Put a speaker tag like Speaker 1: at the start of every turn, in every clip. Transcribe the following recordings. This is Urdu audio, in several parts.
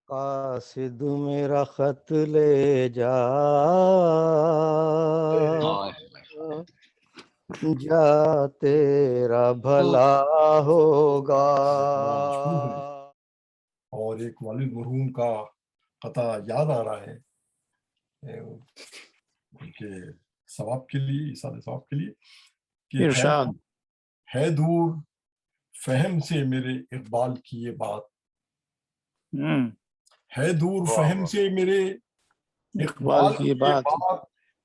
Speaker 1: قاصد میرا خط لے جا، جا تیرا بھلا ہوگا.
Speaker 2: اور ایک والد مرحوم کا قطع یاد آ رہا ہے ان کے ثواب کے لیے، ایصال ثواب کے لیے، کہ
Speaker 3: ارشاد
Speaker 2: ہے دور فہم سے میرے اقبال کی یہ بات، ہے دور فہم سے میرے اقبال کی یہ بات،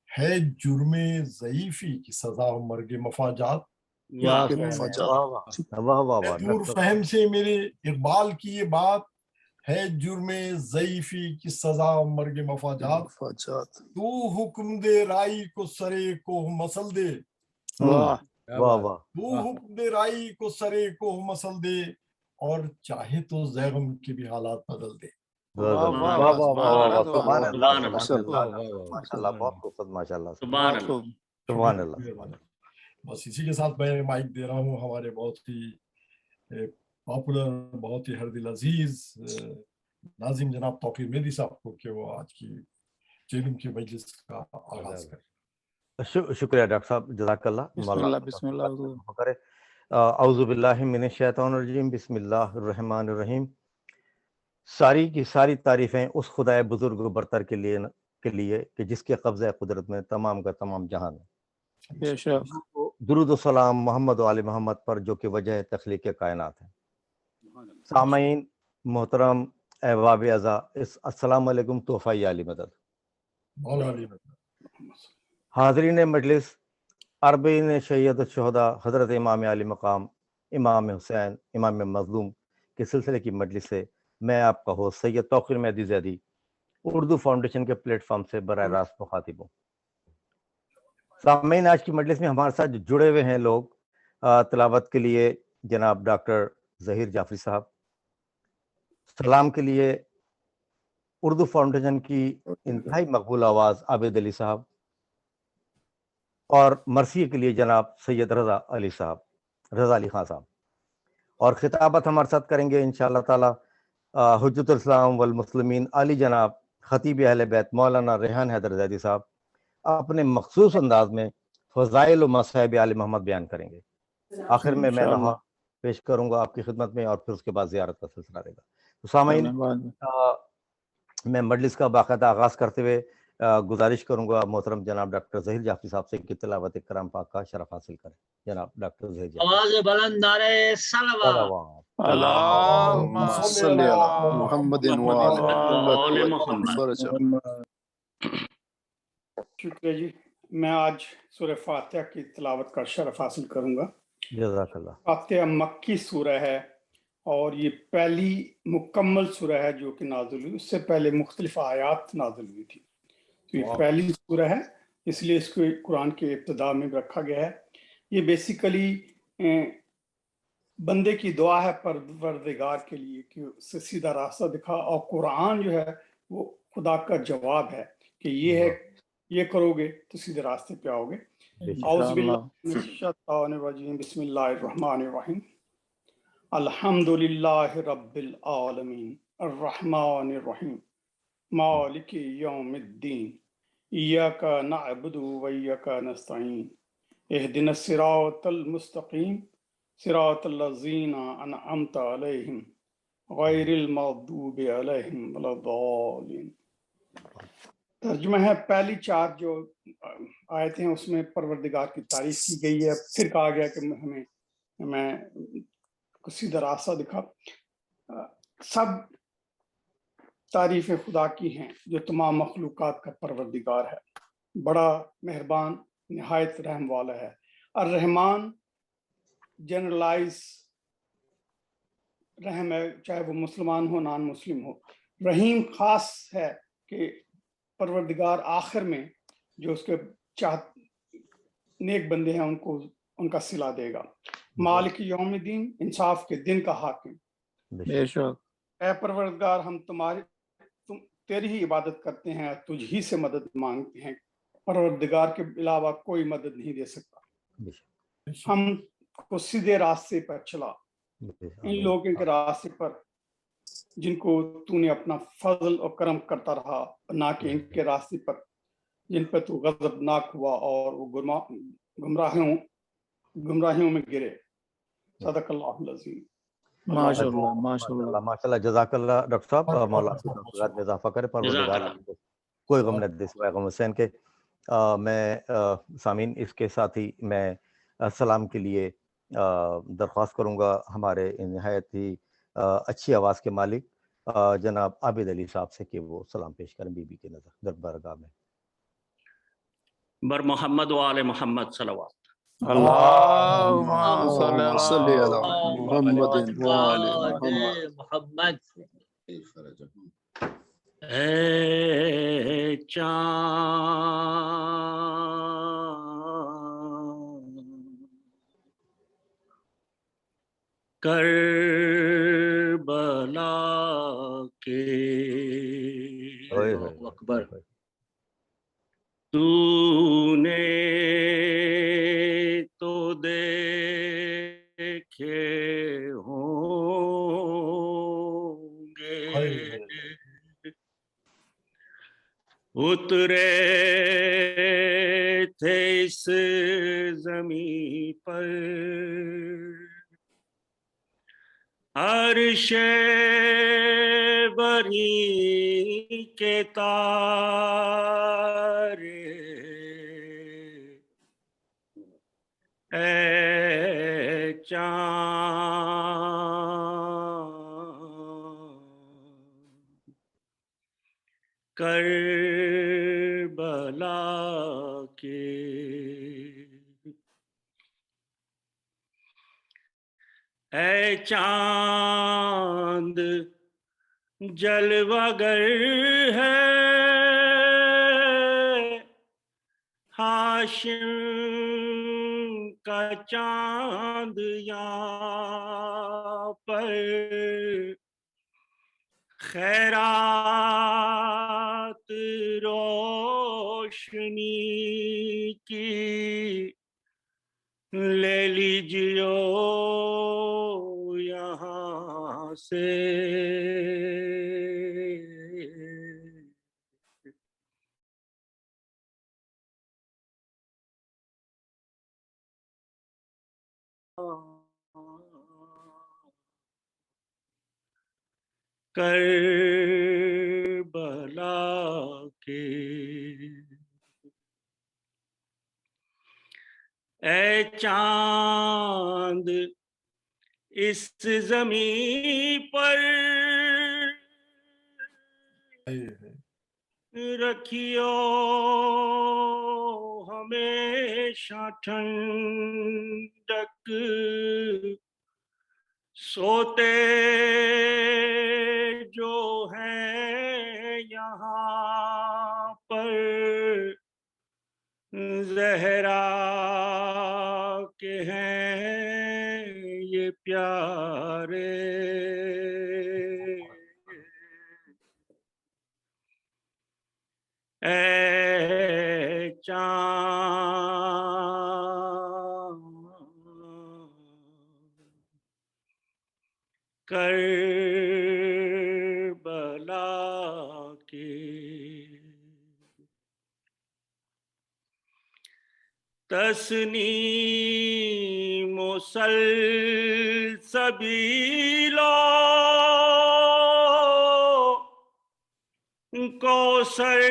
Speaker 2: ہے جرم ضعیفی کی سزا مرگ مفاجات. دور فہم سے میرے اقبال کی یہ بات، ہے جرم ضعیفی کی سزا مرگ مفاجات. تو حکم دے رائی کو سرے کو مسل دے، تو حکم دے رائی کو سرے کو مسل دے، اور چاہے تو زیغم کے بھی حالات بدل دے. بس اسی کے ساتھ میں مائک دے رہا ہوں ہمارے بہت ہی پاپولر، بہت ہی ہر دل عزیز ناظم جناب توقیر مہدی صاحب کو کہ وہ آج کی چیلم کی مجلس کا آغاز کریں.
Speaker 1: شکریہ ڈاکٹر صاحب، جزاک اللہ.
Speaker 3: بسم اللہ.
Speaker 1: اعوذ باللہ من الشیطان الرجیم، بسم اللہ الرحمن الرحیم. ساری کی ساری تعریفیں اس خدائے بزرگ و برتر کے لیے کہ جس کے قبضہ قدرت میں تمام کا تمام جہان ہے. درود و سلام محمد و آل محمد پر جو کہ وجہ تخلیق کائنات ہے. سامعین محترم، احباب اعزا، السلام علیکم. تحفہ علی مدد. حاضرین مجلس، اربعین شہید الشہداء حضرت امام علی مقام امام حسین امام مظلوم کے سلسلے کی مجلس سے میں آپ کا ہوسٹ سید توقیر مہدی زیدی اردو فاؤنڈیشن کے پلیٹ فارم سے براہ راست مخاطب ہوں. سامعین، آج کی مجلس میں ہمارے ساتھ جڑے ہوئے ہیں لوگ تلاوت کے لیے جناب ڈاکٹر ظہیر جعفری صاحب، سلام کے لیے اردو فاؤنڈیشن کی انتہائی مقبول آواز عابد علی صاحب، اور مرثیے کے لیے جناب سید رضا علی خان صاحب. اور خطابت ہمارے ساتھ کریں گے انشاءاللہ تعالی حجت الاسلام والمسلمین علی جناب خطیب اہل بیت مولانا ریحان حیدر زیدی صاحب اپنے مخصوص انداز میں فضائل و مصائب آل محمد بیان کریں گے. آخر میں نہا پیش کروں گا آپ کی خدمت میں، اور پھر اس کے بعد زیارت کا سلسلہ رہے گا. تو سامعین، میں مجلس کا باقاعدہ آغاز کرتے ہوئے گزارش کروں گا محترم جناب ڈاکٹر ظہیر جعفری صاحب سے کہ تلاوت کرام پاک کا شرف حاصل کریں. جناب ڈاکٹر ظہیر جعفری.
Speaker 4: آواز بلند نعرہ صلوات.
Speaker 3: اللہم صلی علی محمد
Speaker 4: وآل محمد.
Speaker 5: شکریہ جی. میں آج سورہ فاتحہ کی تلاوت کا شرف حاصل کروں گا.
Speaker 1: جزاک اللہ.
Speaker 5: فاتحہ مکی سورہ ہے اور یہ پہلی مکمل سورہ ہے جو کہ نازل ہوئی. اس سے پہلے مختلف آیات نازل ہوئی تھی. تو یہ پہلی سورہ ہے، اس لیے اس کو قرآن کے ابتدا میں رکھا گیا ہے. یہ بیسیکلی بندے کی دعا ہے پروردگار کے لیے کہ اس سے سیدھا راستہ دکھا، اور قرآن جو ہے وہ خدا کا جواب ہے کہ یہ ہے، یہ کرو گے تو سیدھے راستے پہ آؤ گے. اعوذ باللہ من الشیطان الرجیم، بسم اللہ الرحمن الرحیم. الحمدللہ رب العالمین الرحمن الرحیم مالک یوم الدین ایاک نعبد و ایاک نستعین اہدنا الصراط المستقیم صراط الذین انعمت علیہم غیر المغضوب علیہم ولا الضالین. ترجمہ ہے، پہلی چار جو آیتیں ہیں اس میں پروردگار کی تعریف کی گئی ہے. پھر کہا گیا کہ ہمیں سیدھا راستہ دکھا. سب تعریفیں خدا کی ہیں جو تمام مخلوقات کا پروردگار ہے، بڑا مہربان نہایت رحم والا ہے. الرحمن جنرلائز رحم ہے، چاہے وہ مسلمان ہو نان مسلم ہو. رحیم خاص ہے کہ پروردگار آخر میں جو اس کے نیک بندے ہیں ان کا صلہ دے گا. مالک یوم الدین، انصاف کے دن کا حاکم.
Speaker 3: بے شک.
Speaker 5: اے پروردگار، ہم تیری ہی عبادت کرتے ہیں، تجھ ہی سے مدد مانگتے ہیں. پروردگار کے علاوہ کوئی مدد نہیں دے سکتا. ہم کو سیدھے راستے پر چلا. ان لوگوں کے راستے پر جن کو تو نے اپنا فضل اور کرم کرتا رہا، نہ کہ ان کے راستے پر جن پہ تو غضبناک ہوا اور وہ گمراہیوں میں گرے۔ صدق اللہ العظیم۔
Speaker 3: ماشاء اللہ ماشاء اللہ
Speaker 1: ماشاء اللہ، جزاک اللہ ڈاکٹر صاحب،
Speaker 2: ماشاء
Speaker 1: مولا
Speaker 2: اللہ،
Speaker 1: آپ کی
Speaker 2: ماشاء
Speaker 1: توفیقات میں اضافہ کرے،
Speaker 4: جزاک
Speaker 1: پروردگار
Speaker 4: اللہ۔
Speaker 1: آپ کو کوئی غم نہ دے سوائے غم حسین کے۔ میں سامعین اس کے ساتھ ہی میں سلام کے لیے درخواست کروں گا ہمارے نہایت ہی اچھی آواز کے مالک جناب عابد علی صاحب سے کہ وہ سلام پیش کریں بی بی کے نظر دربارگاہ میں۔
Speaker 4: بر محمد و آل محمد صلوات۔
Speaker 3: اللهم صل
Speaker 4: صلی
Speaker 3: على محمد وآل محمد۔
Speaker 4: محمد۔ اے چاند کربلا کے، اللہ اکبر، تو نے تو دیکھے ہوں گے، اترے تھے اس زمین پر عرش بری کے تارے، اے چاند کربلا کے، اے چاند جلوہ گر ہے ہاشم کا چاند یہاں پر، خیرات روشنی کی لے لیجیو یہاں سے، کربلا کے، اے چاند اس زمین پر رکھیو ہمیشہ ٹھنڈک، سوتے جو ہیں یہاں پر زہرا کے ہیں یہ پیارے، اے چاند کربلا کے، تسنیم و سلسبیلا کوثر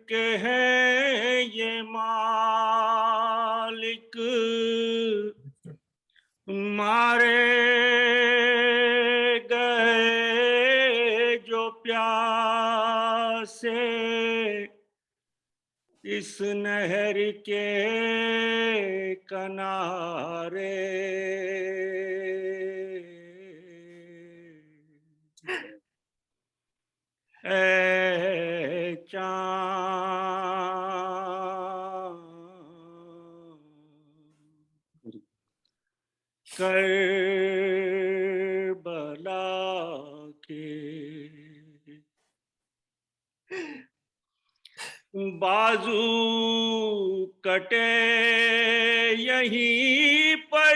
Speaker 4: کے ہیں یہ مالک، مارے گئے جو پیاسے اس نہر کے کنارے، اے چاند کربلا کے، بازو کٹے یہیں پر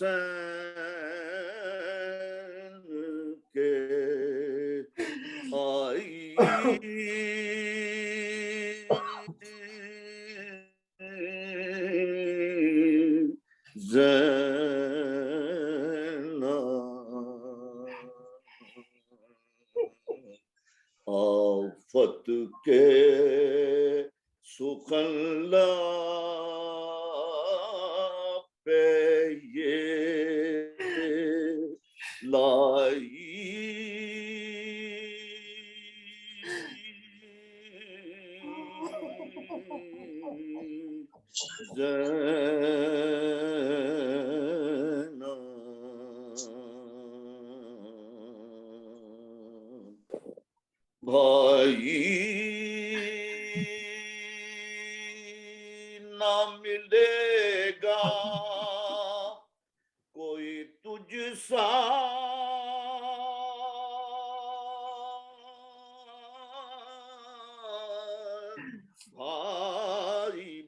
Speaker 6: حسین کے آئی آفت کے سخن پہ یہ لائی بھائی نہ ملے گا کوئی تجھ سا بھائی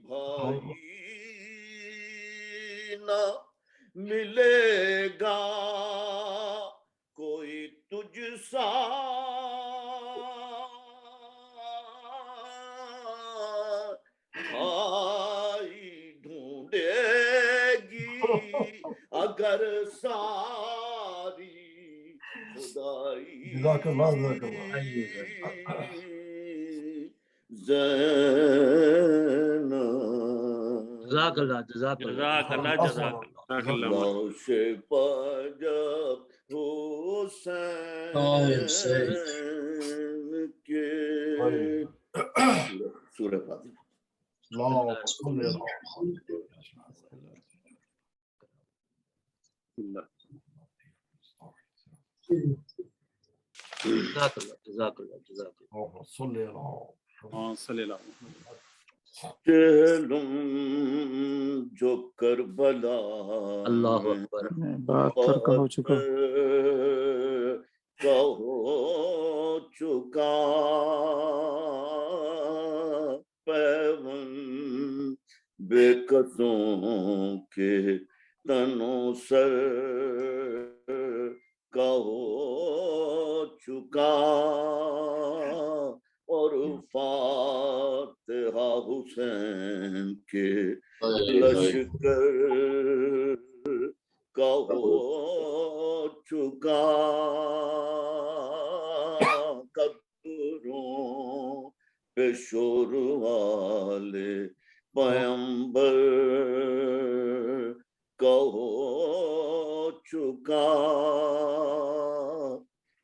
Speaker 6: نہ ملے گا کوئی تجھ سا اگر ساری خدائی
Speaker 2: جزاک اللہ
Speaker 7: جزاک اللہ جزاک اللہ
Speaker 4: جزاک اللہ
Speaker 6: لاش پاجب حسین کے سورہ فاتحہ چہلم جو کربلا
Speaker 7: اللہ اکبر
Speaker 3: بہتر کا ہو چکا
Speaker 6: ہو چکا پیون بے قصوں کے تنوں سر کا ہو چکا اور فاتحہ حسین کے لشکر کا ہو چکا قبروں پہ شور والے پیمبر کا ہو چکا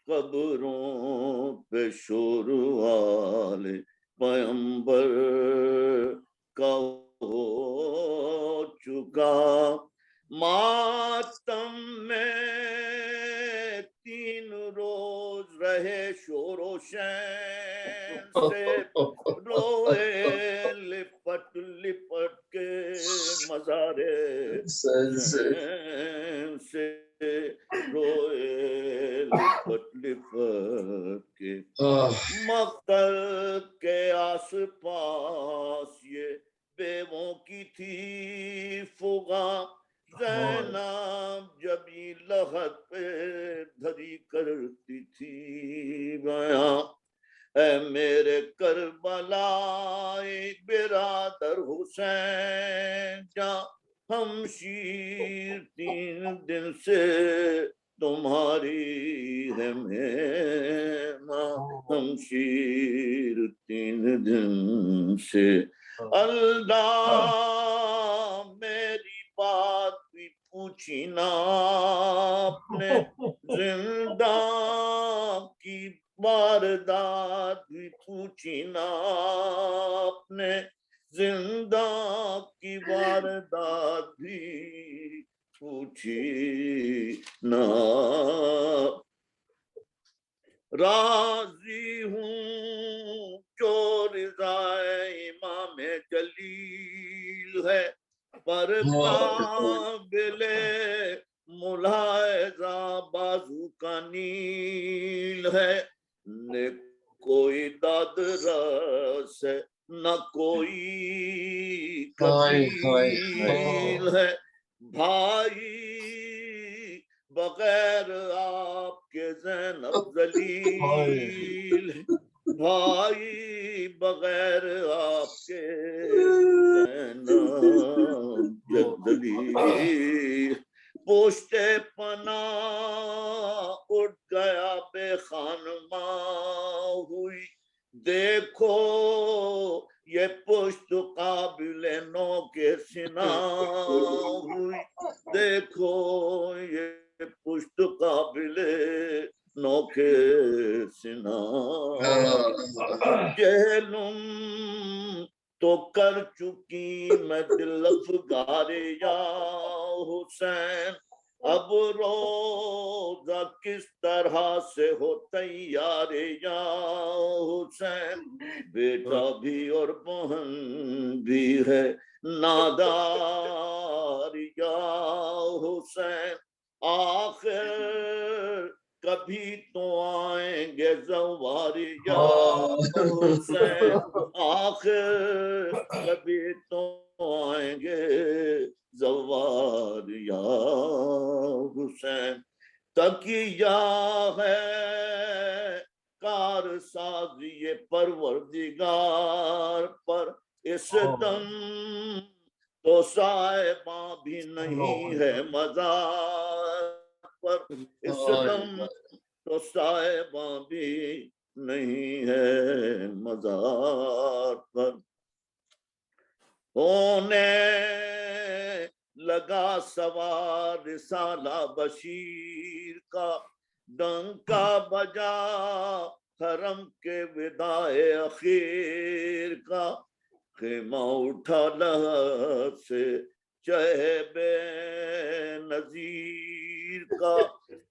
Speaker 6: قبروں پہ شور والے پیمبر کا ہو چکا ماتم میں 3 روز رہے شور و شین سے روئے لپٹ لپٹ کے مزارے سے روئے لپٹ لپٹ کے مقتل کے آس پاس یہ بیووں کی تھی فغا زینب جبھی لحد پہ دھری کرتی تھی بیاں اے میرے کربلائی برادر حسین جاں ہمشیر 3 دن سے تمہاری ہے ماں ہمشیر 3 دن سے اللہ میری بات بھی پوچھی نا آپ نے زندہ کی واردات بھی پوچھی نا آپ نے زندہ کی واردات بھی پوچھی نا راضی ہوں جو رضا امام جلیل ہے پر قابل ملاحظہ بازو کا نیل ہے نہ کوئی داد رس ہے نہ کوئی کبیل ہے بھائی بغیر آپ کے زینب ذلیل بھائی بغیر آپ کے زینب ذلیل پوشتے پناہ اٹھ گیا بے خانماں ہوئی دیکھو یہ پشت قابل نو کے سنا ہوئی دیکھو یہ پشت قابل نو کے سنا جہلم تو کر چکی میں دل افگار یا حسین اب روزہ کس طرح سے ہو تیار یا حسین بیٹا بھی اور بہن بھی ہے نادار یا حسین آخر کبھی تو آئیں گے زوار یا حسین آخر کبھی تو آئیں گے زوار یا حسین تکیہ ہے کار سازی پروردگار پر اس دم تو صاحباں بھی نہیں ہے مزار پر اس دم تو صاحباں بھی نہیں ہے مزار پر ہونے لگا سوار رسالہ بشیر کا ڈنکا بجا حرم کے وداع اخیر کا خیمہ اٹھا لہر سے چہب نذیر کا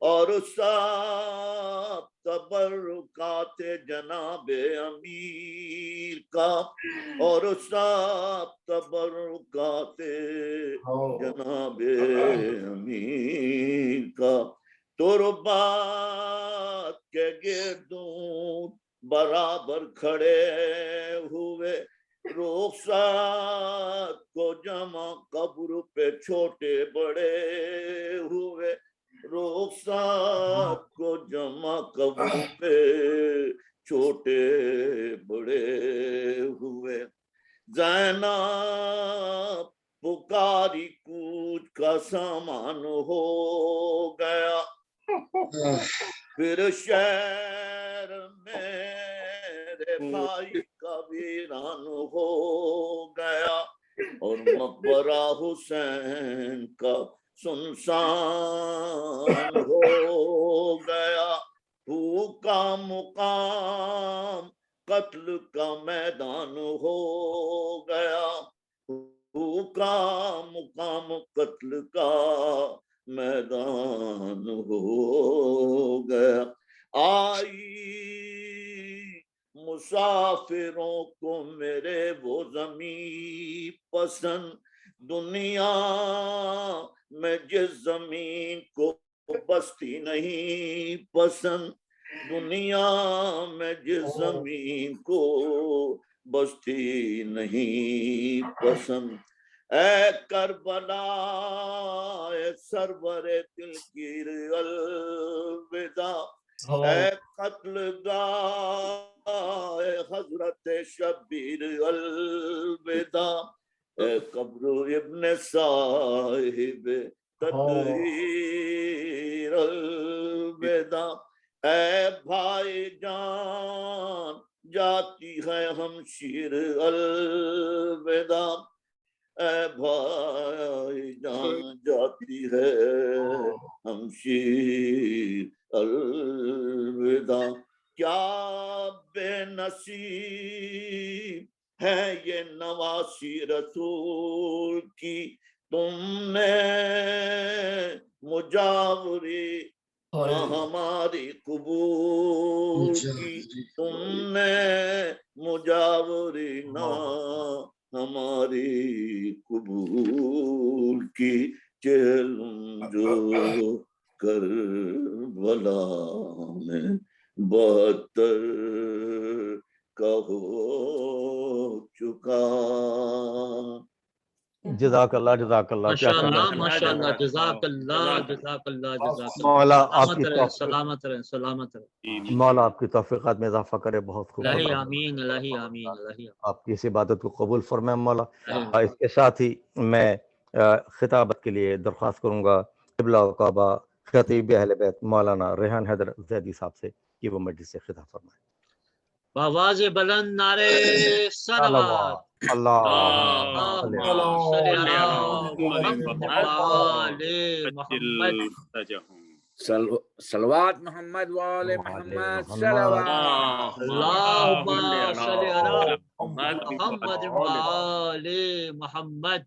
Speaker 6: اور سب تبرکات جناب امیر کا اور سب تبرکات جناب امیر کا تربات کے گردوں برابر کھڑے ہوئے رخصت کو جمع قبر پہ چھوٹے بڑے ہوئے رخصت کو جمع قبر پہ چھوٹے بڑے ہوئے زینب پکاری کوچ کا سامان ہو گیا پھر شہر میرے بھائی کا ویران ہو گیا اور مقبرہ حسین کا سنسان ہو گیا بھوکا مقام قتل کا میدان ہو گیا بھوکا مقام قتل کا میدان ہو گیا آئی مسافروں کو میرے وہ زمین پسند دنیا میں جس زمین کو بستی نہیں پسند دنیا میں جس زمین کو بستی نہیں پسند اے کربلا اے سرور دلگیر الوداع اے قتل گاہ اے حضرت شبیر الوداع اے قبر ابن صاحب تطہیر الوداع اے بھائی جان جاتی ہے ہمشیر الوداع اے بھائی جان جاتی ہے ہمشیر الوداع کیا بے نصیب ہے یہ نواسی رسول کی تم نے مجاوری نہ ہماری قبول کی تم نے مجاوری نہ ہماری قبول کی چہلم جو کربلا میں 72 کا ہو چکا
Speaker 1: جزاک اللہ کیا
Speaker 7: ماشاءاللہ
Speaker 1: خیر
Speaker 7: ماشاءاللہ جزاک اللہ جزاک اللہ جزاک اللہ
Speaker 1: مولا آپ
Speaker 7: سلامت
Speaker 1: کی
Speaker 7: رہے
Speaker 1: توفیق
Speaker 7: سلامت رہے سلامت رہے
Speaker 1: مولا آپ کی توفیقات میں اضافہ کرے بہت خوب
Speaker 7: الہی
Speaker 1: فرمائے
Speaker 7: آمین الہی آمین الہی
Speaker 1: آپ کی اس عبادت کو قبول فرمائے مولا
Speaker 7: آمین
Speaker 1: اور اس کے ساتھ ہی میں خطابت کے لیے درخواست کروں گا قبلہ و کعبہ خطیب اہل بیت مولانا ریحان حیدر زیدی صاحب سے کہ وہ مجلس سے خطاب فرمائے
Speaker 7: بآواز بلند نعرے صلوات
Speaker 1: اللہ
Speaker 7: اللہم صلی علی محمد وآل محمد
Speaker 8: صلوات محمد وآل محمد صلوات
Speaker 7: اللہم صلی علی محمد وآل محمد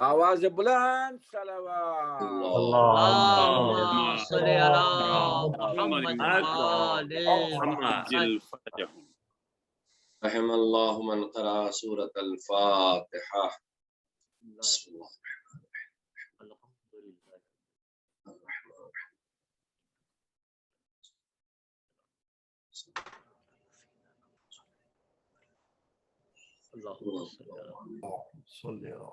Speaker 8: آواز بلند صلوات
Speaker 7: اللہم صلی علی محمد وآل محمد
Speaker 9: رحم اللہ من قرأ سورة الفاتحہ بسم اللہ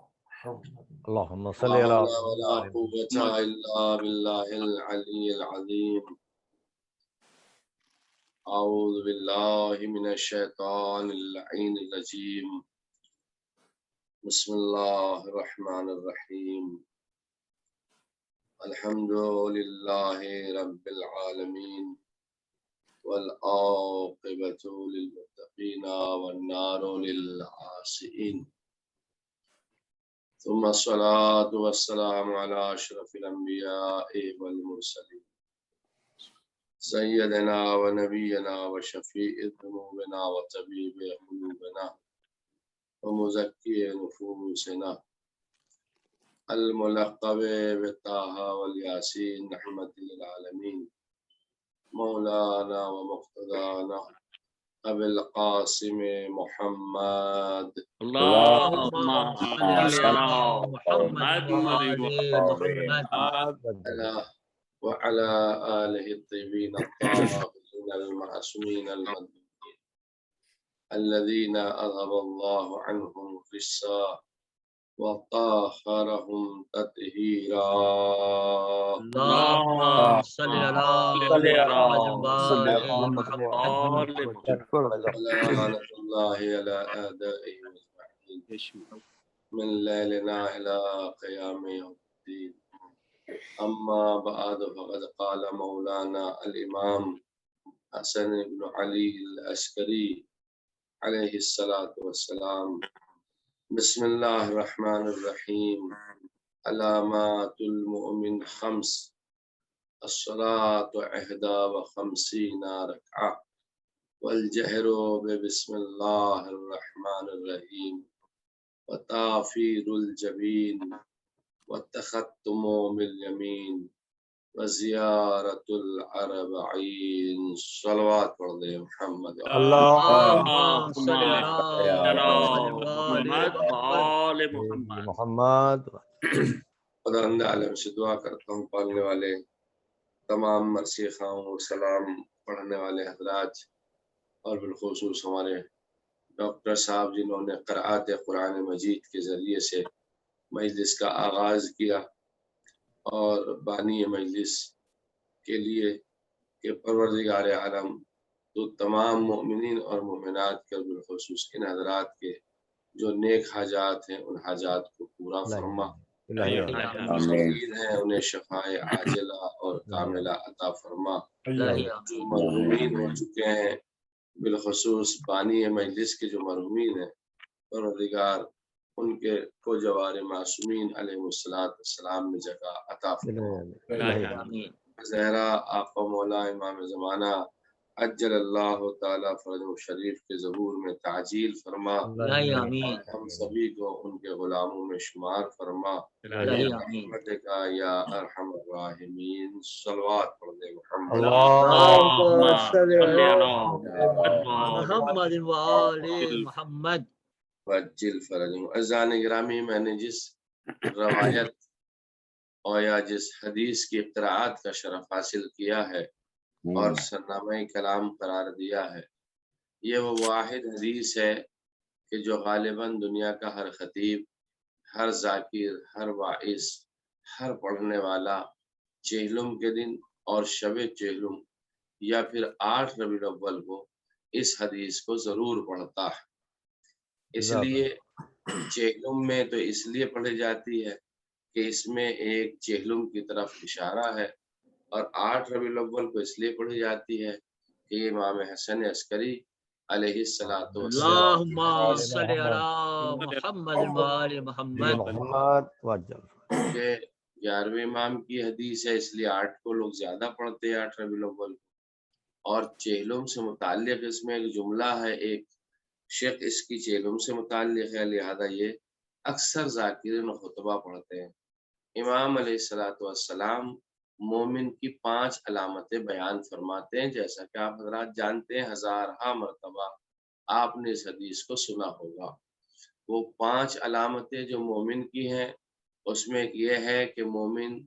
Speaker 1: اللہم صلی
Speaker 9: لا
Speaker 1: علی
Speaker 9: حول ولا قوة إلا بالله العلي العظيم أعوذ بالله من الشيطان اللعين الرجيم بسم الله الرحمن الرحيم الحمد لله رب العالمين والعاقبة للمتقين والنار للعاصين ثم الصلاة والسلام على أشرف الأنبياء والمرسلين سيدنا ونبينا وشفيع ذنوبنا وطبيب قلوبنا ومزكي نفوسنا الملقب بالطه والياسين رحمة للعالمين مولانا ومقتدانا أبي القاسم محمد
Speaker 4: اللهم صل على محمد
Speaker 7: محمد
Speaker 9: وعلى آله الطيبين الطاهرين المعصومين المظلومين الذين أذهب الله عنهم الرجس وطهرهم تطهيرا
Speaker 7: اللهم صل على محمد
Speaker 9: ولعنة الله على أعدائهم أجمعين من ليلنا إلى قيام يوم الدين أما بعد فقد قال مولانا الإمام حسن بن علي العسكري عليه الصلاة والسلام بسم الله الرحمن الرحيم علامات المؤمن خمس الصلاة 51 ركعة والجهر ببسم الله الرحمن الرحيم وتعفير الجبين والتختم باليمين وزيارة الأربعين صلوات على محمد
Speaker 7: اللهم صل على
Speaker 1: محمد
Speaker 9: خداوند عالم سے دعا کرتا ہوں پڑھنے والے تمام مرثیہ خواہوں اور سلام پڑھنے والے حضرات اور بالخصوص ہمارے ڈاکٹر صاحب جنہوں نے قرأت قرآن مجید کے ذریعے سے مجلس کا آغاز کیا اور بانی مجلس کے لیے کہ پروردگار عالم تو تمام مؤمنین اور مومنات کے بالخصوص ان حضرات کے جو نیک حاجات ہیں ان حاجات کو پورا فرما امید ہیں انہیں شفائے عاجلہ اور کاملہ عطا فرما جو مرحومین ہو چکے ہیں بالخصوص بانی مجلس کے جو مرحومین ہیں پروردگار ان کے کو جوار معصومین علیہ السلام میں جگہ عطا فرما زہرا آقا مولا امام زمانہ عجل اللہ تعالیٰ فرج شریف کے ظہور میں تعجیل فرما ہم سبھی کو ان کے غلاموں میں شمار فرما رحمت کا یا ارحم الراحمین صلوات پڑھ دے محمد
Speaker 7: محمد وآل محمد
Speaker 9: وجل فرجوں عزیزان گرامی میں نے جس روایت اور یا جس حدیث کی قراءت کا شرف حاصل کیا ہے اور سرنامہ کلام قرار دیا ہے یہ وہ واحد حدیث ہے کہ جو غالباً دنیا کا ہر خطیب ہر ذاکر، ہر واعظ، ہر پڑھنے والا چہلم کے دن اور شب چہلم یا پھر 8 ربیع الاول کو اس حدیث کو ضرور پڑھتا ہے۔ اس لیے چہلم میں تو اس لیے پڑھی جاتی ہے کہ اس میں ایک چہلم کی طرف اشارہ ہے، اور 8 ربیع الاول کو اس لیے پڑھی جاتی ہے کہ امام حسن عسکری علیہ الصلوۃ والسلام
Speaker 7: اللہم صلی علی محمد وآل محمد
Speaker 9: کہ 11ویں امام کی حدیث ہے، اس لیے 8 کو لوگ زیادہ پڑھتے ہیں 8 ربیع الاول کو۔ اور چہلم سے متعلق اس میں ایک جملہ ہے، ایک شیخ اس کی چہلم سے متعلق ہے، لہذا یہ اکثر ذاکرین خطبہ پڑھتے ہیں۔ امام علیہ الصلوۃ والسلام مومن کی 5 علامتیں بیان فرماتے ہیں، جیسا کہ آپ حضرات جانتے ہیں، ہزارہا مرتبہ آپ نے اس حدیث کو سنا ہوگا۔ وہ 5 علامتیں جو مومن کی ہیں، اس میں ایک یہ ہے کہ مومن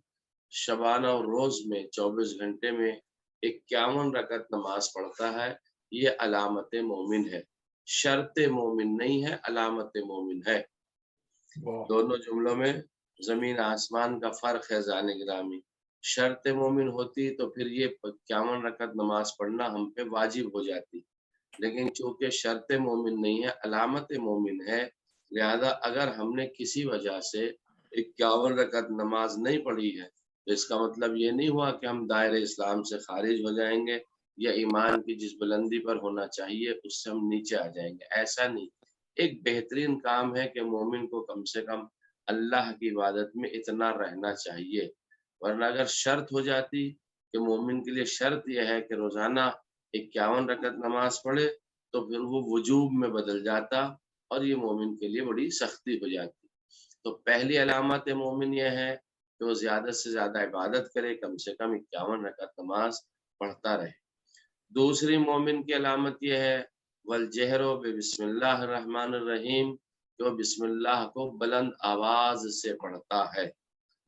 Speaker 9: شبانہ اور روز میں 24 گھنٹے میں 51 رکعت نماز پڑھتا ہے، یہ علامت مومن ہے، شرط مومن نہیں ہے، علامت مومن ہے۔ دونوں جملوں میں زمین آسمان کا فرق ہے زان گرامی۔ شرط مومن ہوتی تو پھر یہ 51 رکعت نماز پڑھنا ہم پہ واجب ہو جاتی، لیکن چونکہ شرط مومن نہیں ہے، علامت مومن ہے، لہذا اگر ہم نے کسی وجہ سے 51 رکعت نماز نہیں پڑھی ہے تو اس کا مطلب یہ نہیں ہوا کہ ہم دائرہ اسلام سے خارج ہو جائیں گے یا ایمان کی جس بلندی پر ہونا چاہیے اس سے ہم نیچے آ جائیں گے، ایسا نہیں۔ ایک بہترین کام ہے کہ مومن کو کم سے کم اللہ کی عبادت میں اتنا رہنا چاہیے، ورنہ اگر شرط ہو جاتی کہ مومن کے لیے شرط یہ ہے کہ روزانہ 51 رکعت نماز پڑھے تو پھر وہ وجوب میں بدل جاتا اور یہ مومن کے لیے بڑی سختی ہو جاتی۔ تو پہلی علامت مومن یہ ہے کہ وہ زیادہ سے زیادہ عبادت کرے، کم سے کم 51 رکعت نماز پڑھتا رہے۔ دوسری مومن کی علامت یہ ہے والجہر بسم اللہ الرحمن الرحیم، کہ وہ بسم اللہ کو بلند آواز سے پڑھتا ہے۔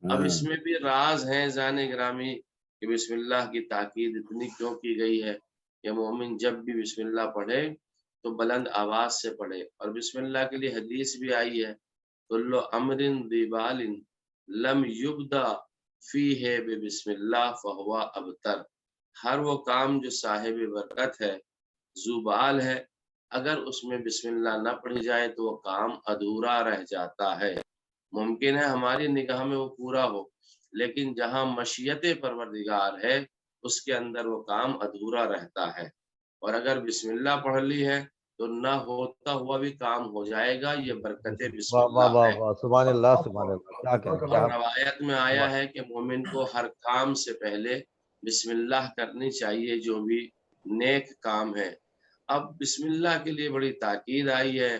Speaker 9: اب اس میں بھی راز ہیں زان گرامی کہ بسم اللہ کی تاکید اتنی کیوں کی گئی ہے کہ مومن جب بھی بسم اللہ پڑھے تو بلند آواز سے پڑھے، اور بسم اللہ کے لیے حدیث بھی آئی ہے کل امر ذی بال لم یبدا فیہ بسم اللہ فہو ابتر، ہر وہ کام جو صاحب برکت ہے، ذو بال ہے، اگر اس میں بسم اللہ نہ پڑھی جائے تو وہ کام ادھورا رہ جاتا ہے۔ ممکن ہے ہماری نگاہ میں وہ پورا ہو، لیکن جہاں مشیت پروردگار ہے اس کے اندر وہ کام ادھورا رہتا ہے، اور اگر بسم اللہ پڑھ لی ہے تو نہ ہوتا ہوا بھی کام ہو جائے گا، یہ برکت بسم اللہ ہے۔
Speaker 1: سبحان اللہ سبحان اللہ، کیا کہیں کیا
Speaker 9: روایت میں آیا ہے کہ مومن کو ہر کام سے پہلے بسم اللہ کرنی چاہیے، جو بھی نیک کام ہے۔ اب بسم اللہ کے لیے بڑی تاکید آئی ہے،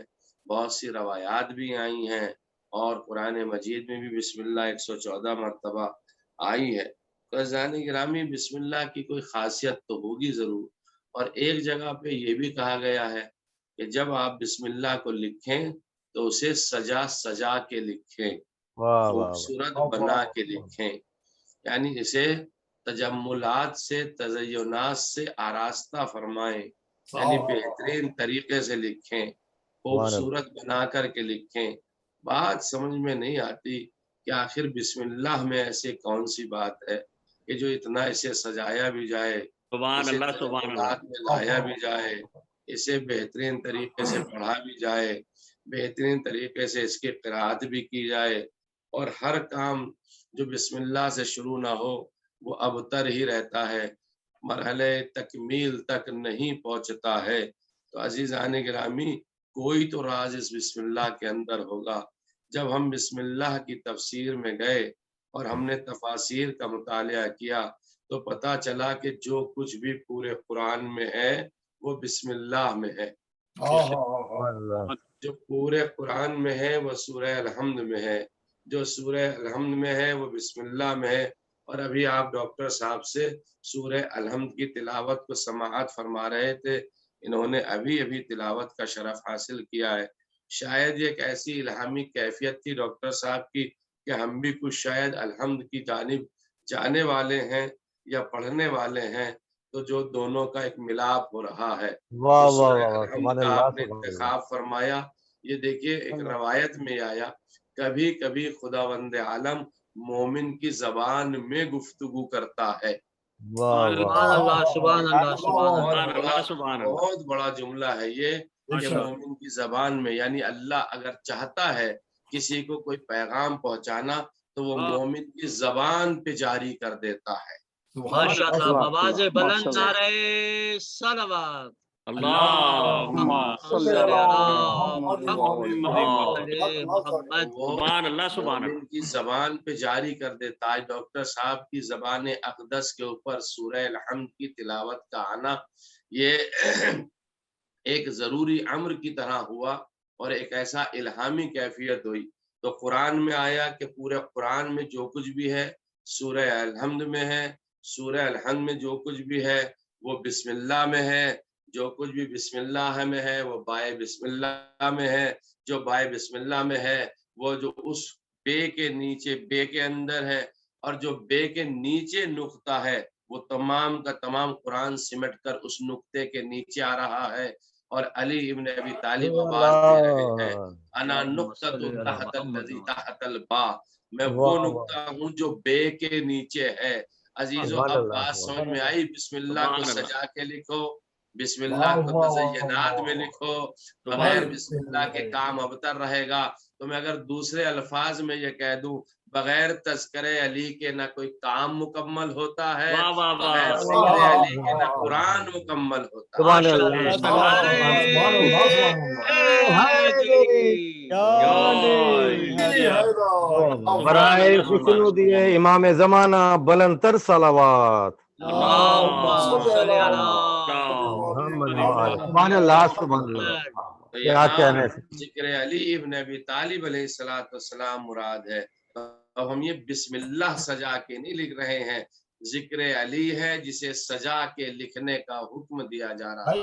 Speaker 9: بہت سی روایات بھی آئی ہیں، اور قرآن مجید میں بھی بسم اللہ 114 مرتبہ آئی ہے۔ تو عزیزان گرامی بسم اللہ کی کوئی خاصیت تو ہوگی ضرور، اور ایک جگہ پہ یہ بھی کہا گیا ہے کہ جب آپ بسم اللہ کو لکھیں تو اسے سجا سجا کے لکھیں، خوبصورت بنا کے لکھیں، یعنی اسے تجملات سے تزینات سے آراستہ فرمائیں، یعنی بہترین طریقے سے لکھیں، خوبصورت بنا کر کے لکھیں۔ بات سمجھ میں نہیں آتی کہ آخر بسم اللہ میں ایسے کون سی بات ہے کہ جو اتنا اسے سجایا بھی جائے،
Speaker 4: سبحان
Speaker 9: اسے
Speaker 4: اللہ سبحان اللہ،
Speaker 9: میں لایا بھی جائے، اسے بہترین طریقے سے پڑھا بھی جائے، بہترین طریقے سے اس کی قرأت بھی کی جائے، اور ہر کام جو بسم اللہ سے شروع نہ ہو وہ ابتر ہی رہتا ہے، مرحلہ تکمیل تک نہیں پہنچتا ہے۔ تو عزیزان گرامی کوئی تو راز اس بسم اللہ کے اندر ہوگا۔ جب ہم بسم اللہ کی تفسیر میں گئے اور ہم نے تفاسیر کا مطالعہ کیا تو پتہ چلا کہ جو کچھ بھی پورے قرآن میں ہے وہ بسم اللہ میں ہے، جو پورے قرآن میں ہے وہ سورہ الحمد میں ہے، جو سورہ الحمد میں ہے وہ بسم اللہ میں ہے۔ اور ابھی آپ ڈاکٹر صاحب سے سورہ الحمد کی تلاوت کو سماعت فرما رہے تھے، انہوں نے ابھی تلاوت کا شرف حاصل کیا ہے۔ شاید یہ ایک ایسی الہامی کیفیت تھی ڈاکٹر صاحب کی کہ ہم بھی کچھ شاید الحمد کی جانب جانے والے ہیں یا پڑھنے والے ہیں، تو جو دونوں کا ایک ملاپ ہو رہا ہے۔ سورہ الحمد کا آپ نے انتخاب فرمایا، یہ دیکھیے ایک روایت میں آیا کبھی کبھی خداوند عالم مومن کی زبان میں گفتگو کرتا ہے۔
Speaker 1: واہ
Speaker 7: سبحان اللہ سبحان اللہ سبحان اللہ
Speaker 9: بہت بڑا جملہ ہے یہ کہ مومن کی زبان میں، یعنی اللہ اگر چاہتا ہے کسی کو کوئی پیغام پہنچانا تو وہ مومن کی زبان پہ جاری کر دیتا ہے۔
Speaker 7: ماشاء اللہ، بآواز بلند نعرہ صلوات
Speaker 4: اللہم
Speaker 7: صلی
Speaker 4: محمد
Speaker 9: سبحان اللہ سبحان اللہ کی زبان پہ جاری کر دیتا ہے۔ ڈاکٹر صاحب کی زبان اقدس کے اوپر سورہ الحمد کی تلاوت کا آنا یہ ایک ضروری امر کی طرح ہوا اور ایک ایسا الہامی کیفیت ہوئی۔ تو قرآن میں آیا کہ پورے قرآن میں جو کچھ بھی ہے سورہ الحمد میں ہے، سورہ الحمد میں جو کچھ بھی ہے وہ بسم اللہ میں ہے، جو کچھ بھی بسم اللہ میں ہے وہ بائے بسم اللہ میں ہے، جو بائے بسم اللہ میں ہے وہ جو اس بے کے نیچے بے کے اندر ہے، اور جو بے کے نیچے نقطہ ہے وہ تمام کا تمام قرآن سمٹ کر اس نقطے کے نیچے آ رہا ہے۔ اور علی ابن ابی طالب آواز دے رہے ہیں انا نقطۃ تحت الذی تحت البا، میں وہ نقطہ ہوں جو بے کے نیچے ہے۔ عزیزو اب بات سمجھ میں آئی؟ بسم اللہ کو سجا کے لکھو، بسم اللہ کو تزینات میں لکھو، بغیر بسم اللہ کے کام ابتر رہے گا۔ تو میں اگر دوسرے الفاظ میں یہ کہہ دوں بغیر تذکر علی کے نہ کوئی کام مکمل ہوتا ہے، بغیر ذکر علی کے نہ قرآن مکمل ہوتا ہے۔
Speaker 1: سبحان اللہ برائے خسنو دیے امام زمانہ بلند تر صلوات۔ سبحان اللہ سبحان اللہ۔ کیا کہنے سے
Speaker 9: ذکر علی ابن ابی طالب علیہ السلام مراد ہے۔ اب ہم یہ بسم اللہ سجا کے نہیں لکھ رہے ہیں، ذکر علی ہے جسے سجا کے لکھنے کا حکم دیا جا رہا ہے۔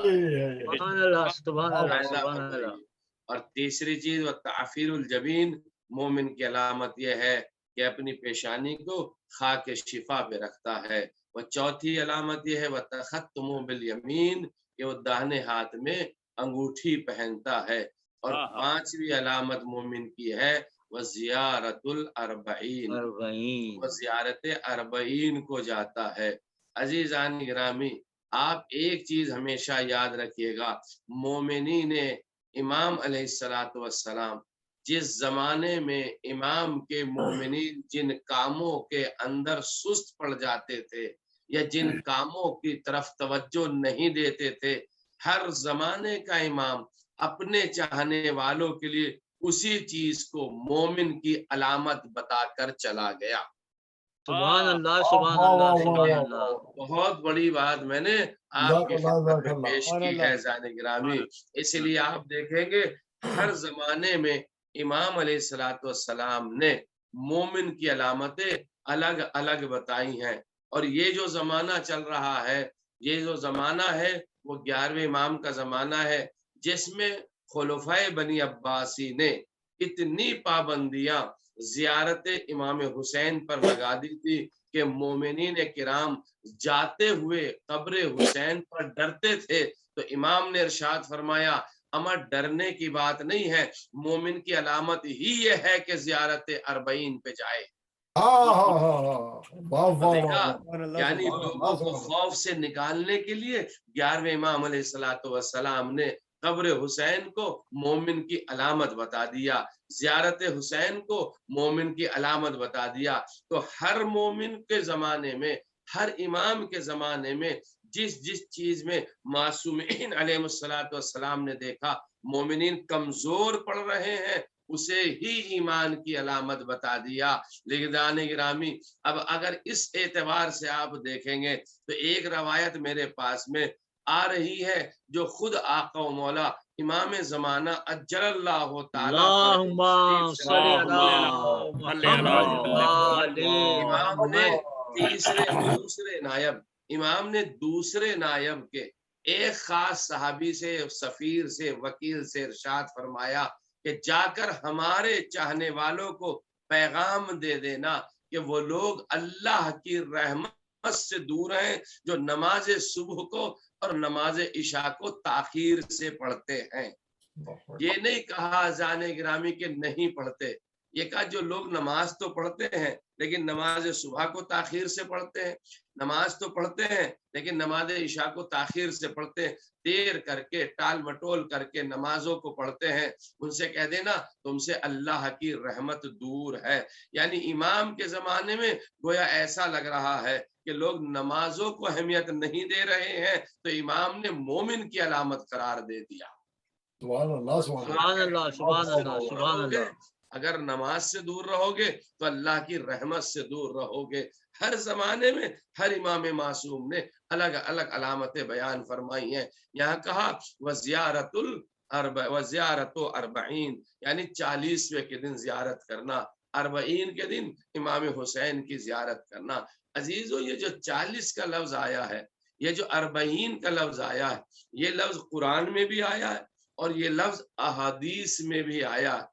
Speaker 9: اور تیسری چیز تعفیر الجبین، مومن کی علامت یہ ہے کہ اپنی پیشانی کو خاک شفا پہ رکھتا ہے۔ وہ چوتھی علامت یہ ہے وتختم بالیمین، کہ وہ داہنے ہاتھ میں انگوٹھی پہنتا ہے۔ اور پانچویں علامت مومن کی ہے وہ زیارت الاربعین، وہ زیارت اربعین کو جاتا ہے۔ عزیزان گرامی، آپ ایک چیز ہمیشہ یاد رکھیے گا، مومنین امام علیہ السلام جس زمانے میں امام کے مومنین جن کاموں کے اندر سست پڑ جاتے تھے یا جن کاموں کی طرف توجہ نہیں دیتے تھے، ہر زمانے کا امام اپنے چاہنے والوں کے لیے اسی چیز کو مومن کی علامت بتا کر چلا گیا۔
Speaker 7: سبحان اللہ سبحان اللہ سبحان اللہ۔
Speaker 9: بہت بڑی بات میں نے آپ کی خدمت میں پیش کی ہے زان گرامی، اس لیے آپ دیکھیں گے ہر زمانے میں امام علیہ السلام نے مومن کی علامتیں الگ الگ بتائی ہیں۔ اور یہ جو زمانہ چل رہا ہے، یہ جو زمانہ ہے وہ 11ویں امام کا زمانہ ہے، جس میں خلفائے بنی عباسی نے اتنی پابندیاں زیارت امام حسین پر لگا دی تھی کہ مومنین کرام جاتے ہوئے قبر حسین پر ڈرتے تھے۔ تو امام نے ارشاد فرمایا اما ڈرنے کی بات نہیں ہے، مومن کی علامت ہی یہ ہے کہ زیارت اربعین پہ جائے۔ یعنی لوگوں کو خوف سے نکالنے کے لیے 11ویں امام علیہ السلام نے قبر حسین کو مومن کی علامت بتا دیا، زیارت حسین کو مومن کی علامت بتا دیا۔ تو ہر مومن کے زمانے میں، ہر امام کے زمانے میں جس جس چیز میں معصومین علیہ السلام نے دیکھا مومنین کمزور پڑ رہے ہیں، اسے ہی ایمان کی علامت بتا دیا۔ لیکن گرامی، اب اگر اس اعتبار سے آپ دیکھیں گے تو ایک روایت میرے پاس میں آ رہی ہے جو خود آقا و مولا امام زمانہ اجل اللہ تعالیٰ امام نے دوسرے نائب کے ایک خاص صحابی سے، سفیر سے، وکیل سے ارشاد فرمایا کہ جا کر ہمارے چاہنے والوں کو پیغام دے دینا کہ وہ لوگ اللہ کی رحمت سے دور ہیں جو نماز صبح کو اور نماز عشاء کو تاخیر سے پڑھتے ہیں۔ یہ نہیں کہا جانے گرامی کہ نہیں پڑھتے، یہ کہا جو لوگ نماز تو پڑھتے ہیں لیکن نماز صبح کو تاخیر سے پڑھتے ہیں، نماز تو پڑھتے ہیں لیکن نماز عشاء کو تاخیر سے پڑھتے ہیں، دیر کر کے ٹال مٹول کر کے نمازوں کو پڑھتے ہیں، ان سے کہہ دینا تم سے اللہ کی رحمت دور ہے۔ یعنی امام کے زمانے میں گویا ایسا لگ رہا ہے کہ لوگ نمازوں کو اہمیت نہیں دے رہے ہیں، تو امام نے مومن کی علامت قرار دے دیا۔
Speaker 2: سبحان اللہ
Speaker 7: سبحان اللہ سبحان اللہ سبحان اللہ۔
Speaker 9: اگر نماز سے دور رہو گے تو اللہ کی رحمت سے دور رہو گے۔ ہر زمانے میں ہر امام معصوم نے الگ الگ علامتیں بیان فرمائی ہیں۔ یہاں کہا وزیارت و اربعین، یعنی 40ویں کے دن زیارت کرنا، 40 کے دن امام حسین کی زیارت کرنا۔ عزیزو یہ جو 40 کا لفظ آیا ہے، یہ جو 40 کا لفظ آیا ہے، یہ لفظ قرآن میں بھی آیا ہے اور یہ لفظ احادیث میں بھی آیا ہے۔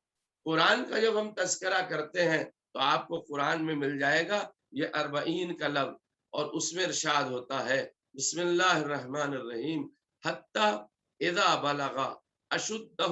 Speaker 9: قرآن کا جب ہم تذکرہ کرتے ہیں تو آپ کو قرآن میں مل جائے گا یہ 40 کا لفظ، اور اس میں ارشاد ہوتا ہے بسم اللہ الرحمن الرحیم حتی اذا بلغ اشدہ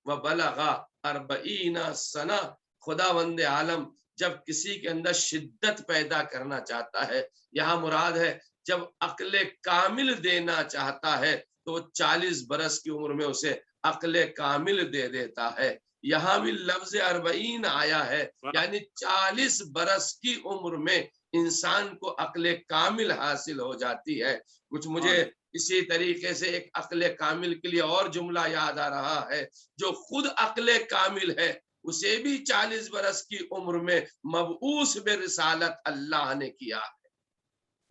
Speaker 9: و بلغ 40 سنہ۔ خداوند عالم جب کسی کے اندر شدت پیدا کرنا چاہتا ہے، یہاں مراد ہے جب عقل کامل دینا چاہتا ہے تو 40 برس کی عمر میں اسے عقل کامل دے دیتا ہے۔ یہاں بھی لفظ 40 آیا ہے، یعنی 40 برس کی عمر میں انسان کو عقل کامل حاصل ہو جاتی ہے۔ کچھ مجھے اسی طریقے سے ایک عقل کامل کے لیے اور جملہ یاد آ رہا ہے، جو خود عقل کامل ہے اسے بھی 40 برس کی عمر میں مبعوث برسالت اللہ نے کیا ہے۔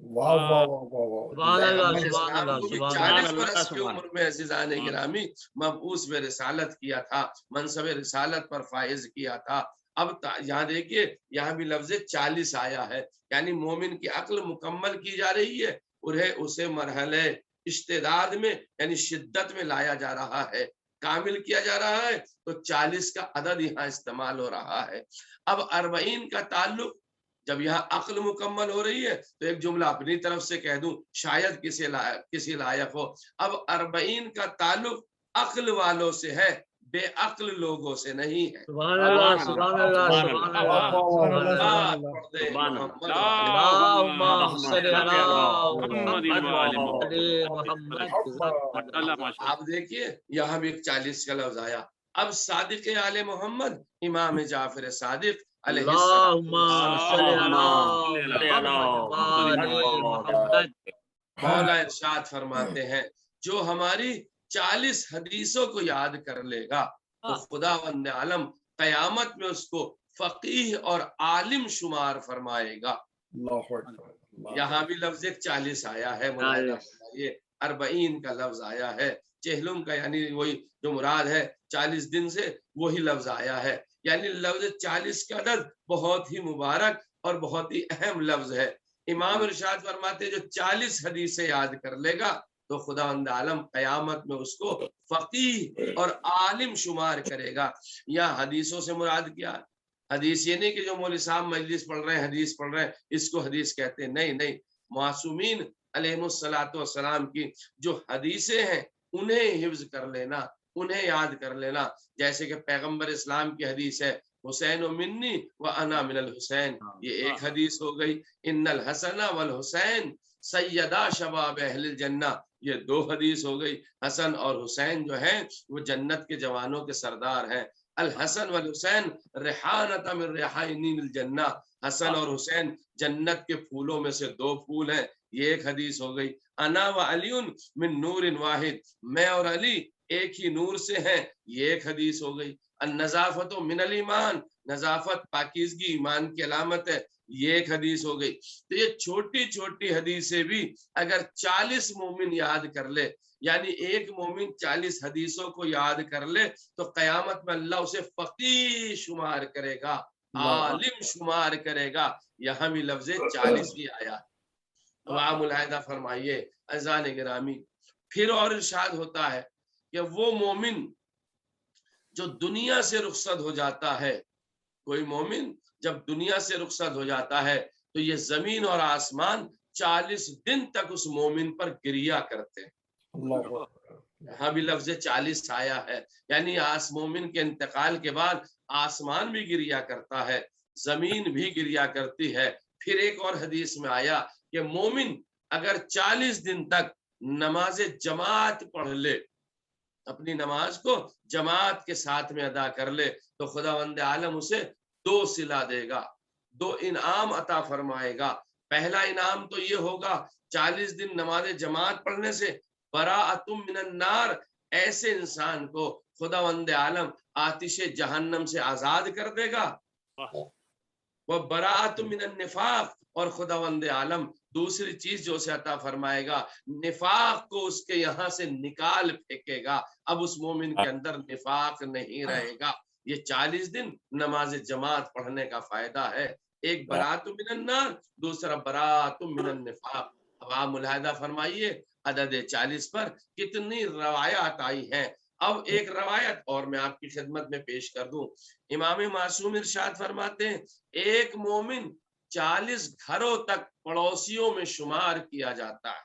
Speaker 2: واہ واہ واہ واہ
Speaker 7: سبحان اللہ
Speaker 9: پیغمبر
Speaker 7: سبحان
Speaker 9: اسلام
Speaker 7: اللہ
Speaker 9: کو بھی
Speaker 7: سبحان
Speaker 9: 40
Speaker 7: اللہ۔
Speaker 9: برس کی عمر میں عزیزان گرامی مبعوث برسالت کیا تھا، منصب رسالت پر فائز کیا تھا۔ اب یہاں دیکھیے یہاں بھی لفظ 40 آیا ہے، یعنی مومن کی عقل مکمل کی جا رہی ہے، انہیں اسے مرحلے اشتداد میں یعنی شدت میں لایا جا رہا ہے، کامل کیا جا رہا ہے، تو 40 کا عدد یہاں استعمال ہو رہا ہے۔ اب 40 کا تعلق جب یہاں عقل مکمل ہو رہی ہے تو ایک جملہ اپنی طرف سے کہہ دوں شاید کسی لائق ہو، اب 40 کا تعلق عقل والوں سے ہے، بے عقل لوگوں سے نہیں ہے۔
Speaker 7: سبحان اللہ سبحان اللہ سبحان اللہ۔ اللہم صلی علی محمد۔
Speaker 9: آپ دیکھیے یہاں بھی 40 کا لفظ آیا۔ اب صادق آل محمد امام جعفر صادق علیہ
Speaker 7: اللہم صلی علی محمد۔
Speaker 9: مولا ارشاد فرماتے ہیں جو ہماری 40 حدیثوں کو یاد کر لے گا تو خداوند عالم قیامت میں اس کو فقیہ اور عالم شمار فرمائے گا۔
Speaker 2: اللہ اکبر۔
Speaker 9: یہاں بھی لفظ 40 آیا ہے، ملاحظہ فرمائیے 40 کا لفظ آیا ہے، چہلم کا یعنی وہی جو مراد ہے 40 دن سے وہی لفظ آیا ہے، یعنی لفظ 40 کا عدد بہت ہی مبارک اور بہت ہی اہم لفظ ہے۔ امام ارشاد فرماتے جو 40 حدیثیں یاد کر لے گا تو خداوند عالم قیامت میں اس کو فقیہ اور عالم شمار کرے گا۔ یا حدیثوں سے مراد کیا؟ حدیث یہ نہیں کہ جو مولوی صاحب مجلس پڑھ رہے ہیں حدیث پڑھ رہے ہیں اس کو حدیث کہتے ہیں، نہیں، معصومین علیہ الصلوۃ والسلام کی جو حدیثیں ہیں انہیں حفظ کر لینا، انہیں یاد کر لینا۔ جیسے کہ پیغمبر اسلام کی حدیث ہے حسین منی و انا من الحسین، یہ ایک حدیث ہو گئی۔ ان الحسن والحسین سیدا شباب اہل الجنہ، یہ 2 حدیث ہو گئی۔ حسن اور حسین جو ہیں وہ جنت کے جوانوں کے سردار ہیں۔ الحسن والحسین ریحانۃ من ریحان الجنہ، حسن اور حسین جنت کے پھولوں میں سے 2 پھول ہیں، یہ ایک حدیث ہو گئی۔ انا و علی من نور واحد، میں اور علی ایک ہی نور سے ہیں، یہ ایک حدیث ہو گئی۔ النظافت من الایمان، نظافت پاکیزگی ایمان کی علامت ہے، یہ ایک حدیث ہو گئی۔ تو یہ چھوٹی چھوٹی حدیثیں بھی اگر 40 مومن یاد کر لے، یعنی ایک مومن 40 حدیثوں کو یاد کر لے تو قیامت میں اللہ اسے فقیہ شمار کرے گا، عالم شمار کرے گا۔ یہاں بھی لفظ 40 ہی آیا ہے۔ وہاں ملاحظہ فرمائیے عزیزان گرامی، پھر اور ارشاد ہوتا ہے کہ وہ مومن جو دنیا سے رخصت ہو جاتا ہے، کوئی مومن جب دنیا سے رخصت ہو جاتا ہے تو یہ زمین اور آسمان 40 دن تک اس مومن پر گریہ کرتے ہیں۔ یہاں بھی لفظ 40 آیا ہے، یعنی مومن کے انتقال کے بعد آسمان بھی گریا کرتا ہے، زمین بھی گریا کرتی ہے۔ پھر ایک اور حدیث میں آیا کہ مومن اگر 40 دن تک نماز جماعت پڑھ لے، اپنی نماز کو جماعت کے ساتھ میں ادا کر لے، تو خداوند عالم اسے 2 صلہ دے گا، 2 انعام عطا فرمائے گا۔ پہلا انعام تو یہ ہوگا 40 دن نماز جماعت پڑھنے سے براءۃ من النار، ایسے انسان کو خداوند عالم آتش جہنم سے آزاد کر دے گا۔ وہ براءۃ من النفاق، اور خداوند عالم دوسری چیز جو اسے عطا فرمائے گا، نفاق کو اس کے یہاں سے نکال پھینکے گا، اب اس مومن کے اندر نفاق نہیں رہے گا۔ یہ 40 دن نماز جماعت پڑھنے کا فائدہ ہے، ایک براءۃ من النار، دوسرا براءۃ من النفاق۔ اب آپ ملاحظہ فرمائیے عدد 40 پر کتنی روایات آئی ہیں۔ اب ایک روایت اور میں آپ کی خدمت میں پیش کر دوں، امام معصوم ارشاد فرماتے ہیں ایک مومن 40 گھروں تک پڑوسیوں میں شمار کیا جاتا ہے،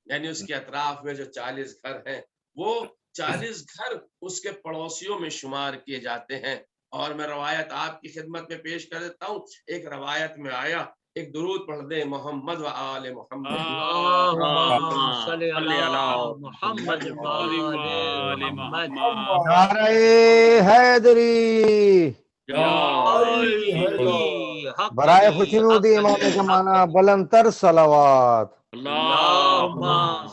Speaker 9: یعنی اس کے اطراف میں جو 40 گھر ہیں وہ 40 گھر اس کے پڑوسیوں میں شمار کیے جاتے ہیں۔ اور میں روایت آپ کی خدمت میں پیش کر دیتا ہوں، ایک روایت میں آیا، ایک درود پڑھ دیں، محمد و آل محمد،
Speaker 7: اللہم صلی علی محمد و آل محمد۔
Speaker 1: نعرہ حیدری، برائے خوشنود امام زمانہ بلند تر صلوات۔
Speaker 7: اللہم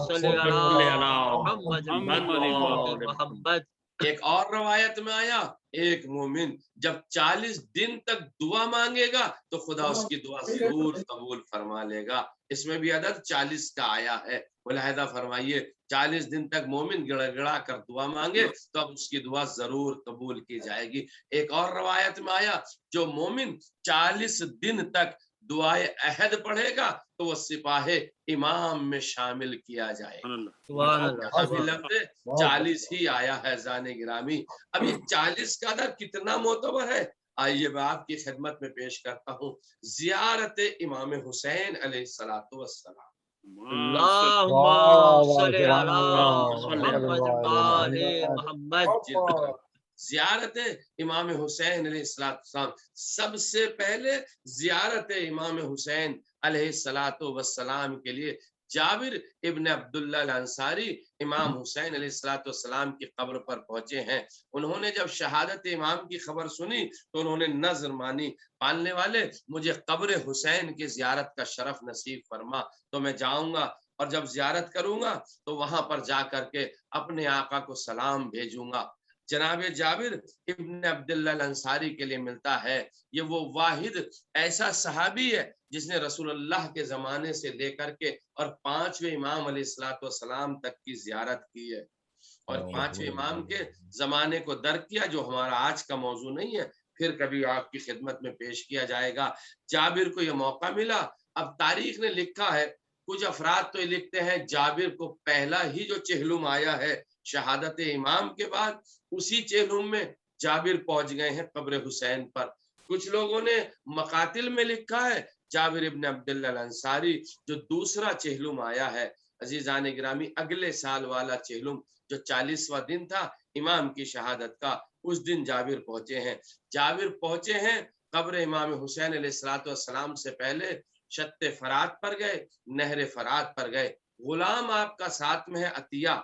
Speaker 7: صلی علی محمد و آل محمد۔
Speaker 9: ایک اور روایت میں آیا ایک مومن جب 40 دن تک دعا مانگے گا تو خدا اس کی دعا ضرور قبول فرما لے گا۔ اس میں بھی عدد 40 کا آیا ہے، ملاحظہ فرمائیے 40 دن تک مومن گڑ گڑا کر دعا مانگے تو اب اس کی دعا ضرور قبول کی جائے گی۔ ایک اور روایت میں آیا جو مومن 40 دن تک دعائے عہد پڑھے گا تو وہ سپاہ امام میں شامل کیا جائے گا۔ ابھی لفظ 40 ہی آیا ہے زانے گرامی۔ اب یہ 40 کا عدد کتنا معتبر ہے، آئیے میں آپ کی خدمت میں پیش کرتا ہوں، زیارت امام حسین علیہ الصلوۃ والسلام۔
Speaker 7: اللہم صلی علی محمد و آل محمد۔
Speaker 9: زیارت امام حسین علیہ السلام، سب سے پہلے زیارت امام حسین علیہ السلام کے لیے جابر ابن عبداللہ الانصاری امام حسین علیہ السلام کی قبر پر پہنچے ہیں۔ انہوں نے جب شہادت امام کی خبر سنی تو انہوں نے نظر مانی، پالنے والے مجھے قبر حسین کی زیارت کا شرف نصیب فرما تو میں جاؤں گا، اور جب زیارت کروں گا تو وہاں پر جا کر کے اپنے آقا کو سلام بھیجوں گا۔ جناب جابر ابن عبداللہ الانصاری کے لیے ملتا ہے، یہ وہ واحد ایسا صحابی ہے جس نے رسول اللہ کے زمانے سے لے کر کے اور 5ویں امام علیہ السلام تک کی زیارت کی ہے، اور 5ویں امام کے زمانے کو درک کیا، جو ہمارا آج کا موضوع نہیں ہے، پھر کبھی آپ کی خدمت میں پیش کیا جائے گا۔ جابر کو یہ موقع ملا۔ اب تاریخ نے لکھا ہے، کچھ افراد تو یہ لکھتے ہیں جابر کو پہلا ہی جو چہلم آیا ہے شہادت امام کے بعد، اسی چہلم میں جابر پہنچ گئے ہیں قبر حسین پر۔ کچھ لوگوں نے مقاتل میں لکھا ہے جابر ابن عبداللہ الانصاری جو دوسرا چہلم آیا ہے۔ عزیزان گرامی، اگلے سال والا چہلم جو 40واں دن تھا امام کی شہادت کا، اس دن جابر پہنچے ہیں۔ جابر پہنچے ہیں قبر امام حسین علیہ السلام سے پہلے، شط فرات پر گئے، نہر فرات پر گئے۔ غلام آپ کا ساتھ میں ہے عطیہ،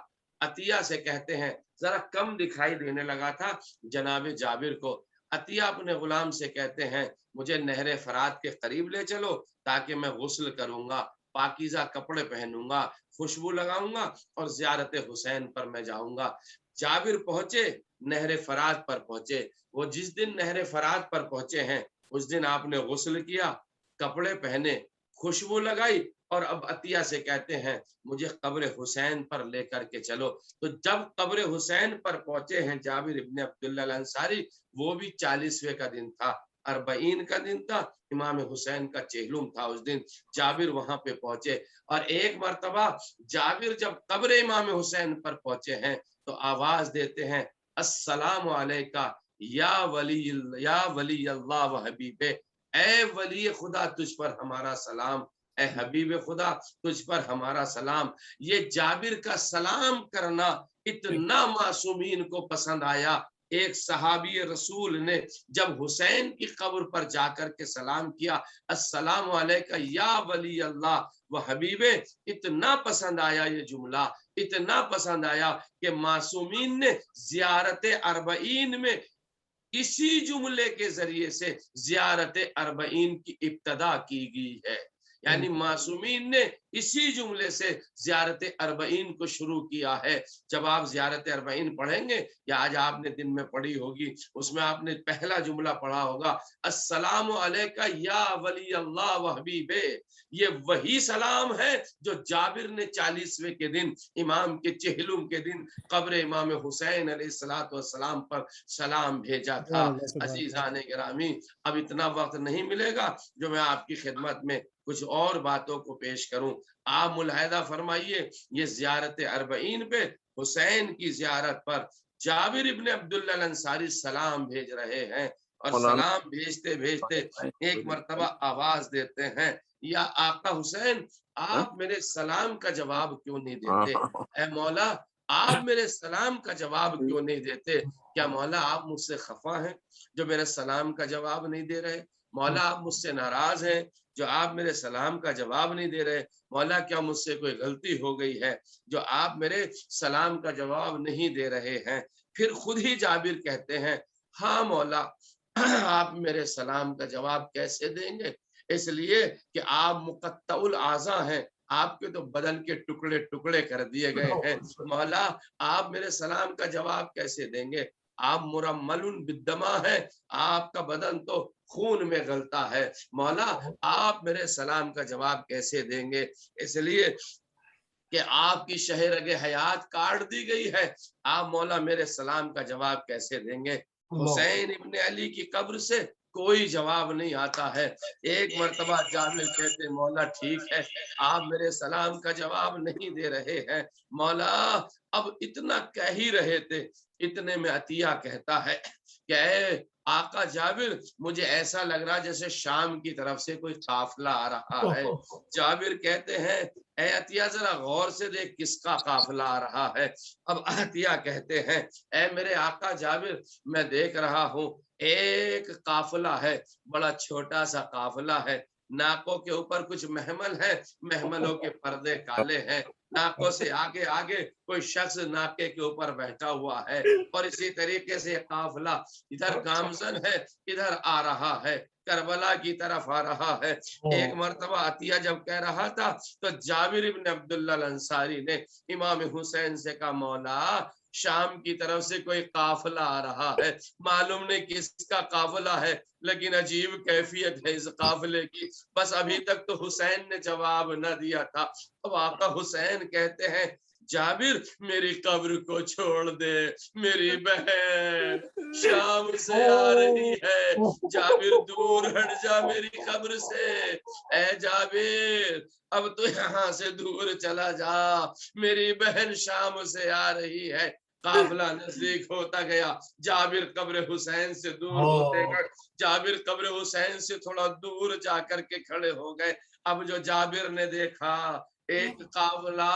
Speaker 9: عطیہ سے کہتے ہیں ذرا کم دکھائی دینے لگا تھا جناب جابر کو۔ عطیہ اپنے غلام سے کہتے ہیں مجھے نہر فرات کے قریب لے چلو تاکہ میں غسل کروں گا، پاکیزہ کپڑے پہنوں گا، خوشبو لگاؤں گا اور زیارت حسین پر میں جاؤں گا۔ جابر پہنچے، نہر فرات پر پہنچے۔ وہ جس دن نہر فرات پر پہنچے ہیں اس دن آپ نے غسل کیا، کپڑے پہنے، خوشبو لگائی، اور اب عطیہ سے کہتے ہیں مجھے قبر حسین پر لے کر کے چلو۔ تو جب قبر حسین پر پہنچے ہیں جابر ابن عبداللہ الانصاری، وہ بھی 40ویں کا دن تھا، 40 کا دن تھا، امام حسین کا چہلم تھا اس دن۔ جابر وہاں پہ پہنچے، اور ایک مرتبہ جابر جب قبر امام حسین پر پہنچے ہیں تو آواز دیتے ہیں السلام علیکہ یا ولی اللہ و حبیب، اے ولی خدا تجھ پر ہمارا سلام اے حبیب خدا تجھ پر ہمارا سلام۔ یہ جابر کا سلام کرنا اتنا معصومین کو پسند آیا، ایک صحابی رسول نے جب حسین کی قبر پر جا کر کے سلام کیا، السلام علیکہ یا ولی اللہ و حبیبے، اتنا پسند آیا یہ جملہ، اتنا پسند آیا کہ معصومین نے زیارت اربعین میں اسی جملے کے ذریعے سے زیارت اربعین کی ابتدا کی گئی ہے، یعنی معصومین نے اسی جملے سے زیارت اربعین کو شروع کیا ہے۔ جب آپ زیارت اربعین پڑھیں گے یا آج آپ نے دن میں پڑھی ہوگی، اس میں آپ نے پہلا جملہ پڑھا ہوگا السلام علیکہ یا ولی اللہ و حبیبے۔ یہ وہی سلام ہے جو جابر نے 40ویں کے دن امام کے چہلم کے دن قبر امام حسین علیہ السلام پر سلام بھیجا تھا۔ عزیزان گرامی، اب اتنا وقت نہیں ملے گا جو میں آپ کی خدمت میں کچھ اور باتوں کو پیش کروں۔ آپ ملاحظہ فرمائیے، یہ زیارت اربعین پہ حسین کی زیارت پر جابر ابن عبداللہ الانصاری سلام بھیج رہے ہیں، اور سلام بھیجتے بھیجتے ایک مرتبہ آواز دیتے ہیں، یا آقا حسین آپ میرے سلام کا جواب کیوں نہیں دیتے؟ اے مولا آپ میرے سلام کا جواب کیوں نہیں دیتے؟ کیا مولا آپ مجھ سے خفا ہیں جو میرے سلام کا جواب نہیں دے رہے؟ مولا آپ مجھ سے ناراض ہیں جو آپ میرے سلام کا جواب نہیں دے رہے؟ مولا کیا مجھ سے کوئی غلطی ہو گئی ہے جو آپ میرے سلام کا جواب نہیں دے رہے ہیں؟ پھر خود ہی جابر کہتے ہیں، ہاں مولا آپ میرے سلام کا جواب کیسے دیں گے؟ اس لیے کہ آپ مقطع الاعضاء ہیں، آپ کے تو بدن کے ٹکڑے ٹکڑے کر دیے گئے ہیں، مولا آپ میرے سلام کا جواب کیسے دیں گے؟ آپ مرمل بالدماء ہیں، آپ کا بدن تو خون میں غلطا ہے، مولا آپ میرے سلام کا جواب کیسے دیں گے؟ اس لیے کہ آپ کی شہ رگ حیات کاٹ دی گئی ہے، آپ مولا میرے سلام کا جواب کیسے دیں گے؟ حسین ابن علی کی قبر سے کوئی جواب نہیں آتا ہے۔ ایک مرتبہ جابر کہتے مولا ٹھیک ہے آپ میرے سلام کا جواب نہیں دے رہے ہیں، مولا اب اتنا کہہ ہی رہے تھے، اتنے میں عطیہ کہتا ہے کہ اے آقا جابر مجھے ایسا لگ رہا جیسے شام کی طرف سے کوئی قافلہ آ رہا ہے۔ جابر کہتے ہیں اے عطیہ ذرا غور سے دیکھ کس کا قافلہ آ رہا ہے۔ اب عطیہ کہتے ہیں اے میرے آقا جابر میں دیکھ رہا ہوں ایک قافلہ ہے، بڑا چھوٹا سا قافلہ ہے، ناکوں کے اوپر کچھ محمل ہے، محملوں کے پردے کالے ہیں، ناکوں سے آگے آگے کوئی شخص ناکے کے اوپر بیٹھا ہوا ہے، اور اسی طریقے سے قافلہ ادھر گامزن ہے، ادھر آ رہا ہے، کربلا کی طرف آ رہا ہے۔ ایک مرتبہ عطیہ جب کہہ رہا تھا تو جابر ابن عبداللہ الانصاری نے امام حسین سے کہا مولا شام کی طرف سے کوئی قافلہ آ رہا ہے، معلوم نہیں کس کا قافلہ ہے، لیکن عجیب کیفیت ہے اس قافلے کی، بس ابھی تک تو حسین نے جواب نہ دیا تھا۔ اب آقا حسین کہتے ہیں جابر میری قبر کو چھوڑ دے، میری بہن شام سے آ رہی ہے، جابر دور ہٹ جا میری قبر سے، اے جابر اب تو یہاں سے دور چلا جا، میری بہن شام سے آ رہی ہے۔ قافلہ نزدیک ہوتا گیا، جابر قبر حسین سے دور ہوتے گئے، جابر قبر حسین سے تھوڑا دور جا کر کے کھڑے ہو گئے۔ اب جو جابر نے دیکھا ایک قافلہ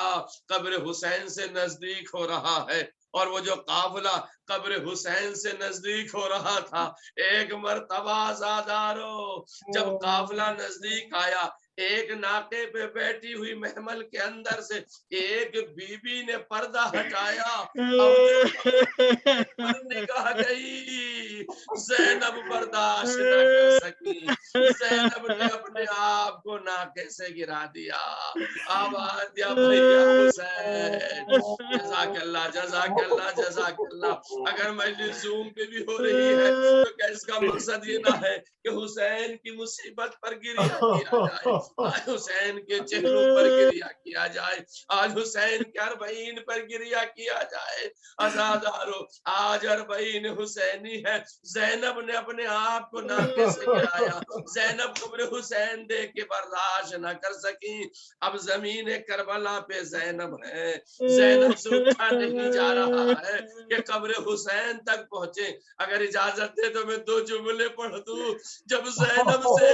Speaker 9: قبر حسین سے نزدیک ہو رہا ہے، اور وہ جو قافلہ قبر حسین سے نزدیک ہو رہا تھا، ایک مرتبہ آزادارو جب قافلہ نزدیک آیا، ایک ناقے پہ بیٹھی ہوئی محمل کے اندر سے ایک بی بی نے پردہ ہٹایا، پر نگاہ گئی، زینب برداشت نہ کر سکی، زینب نے اپنے آپ کو ناقے سے گرا دیا، آواز دیا بھیا حسین، جزاک اللہ جزاک اللہ جزاک اللہ۔ اگر مجلس زوم پہ بھی ہو رہی ہے تو کیا اس کا مقصد یہ نہ ہے کہ حسین کی مصیبت پر گریہ کیا جائے، آج حسین کے چہروں پر گریہ کیا جائے، آج حسین کے اربعین پر گریہ کیا جائے۔ عزادارو آج اربعین حسینی ہے، زینب نے اپنے آپ کو ناقے سے گرایا، زینب قبر حسین دیکھ کے برداشت نہ کر سکی، اب زمین کربلا پہ زینب ہے، زینب سے اٹھا نہیں جا رہا ہے کہ قبر حسین تک پہنچے۔ اگر اجازت دے تو میں 2 جملے پڑھ دوں۔ جب زینب سے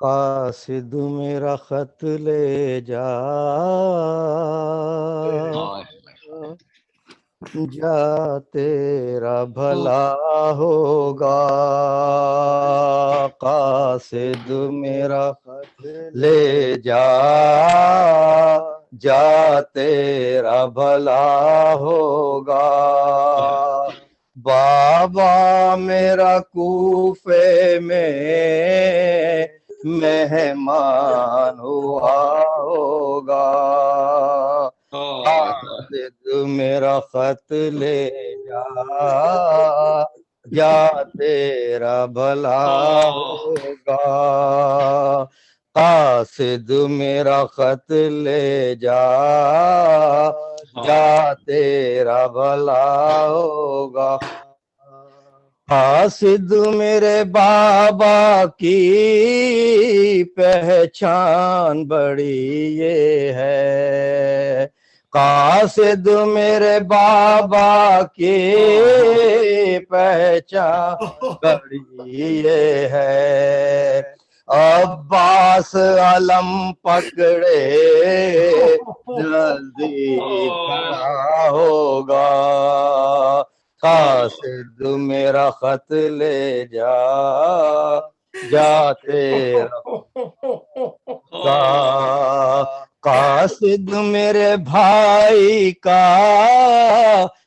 Speaker 1: قاصد میرا خط لے جا جا تیرا بھلا ہوگا، قاصد میرا خط لے جا جا تیرا بھلا ہوگا، بابا میرا کوفے میں مہمان ہوا ہوگا، قاصد میرا خط لے جا جا تیرا بھلا ہوگا، قاصد میرا خط لے جا جا تیرا بھلا ہوگا، قاصد میرے بابا کی پہچان بڑی یہ ہے، قاصد میرے بابا کی پہچان بڑی یہ ہے، عباس علم پکڑے جلدی کھڑا ہوگا، قاصد میرا خط لے جا جا تیرا قاصد میرے بھائی کا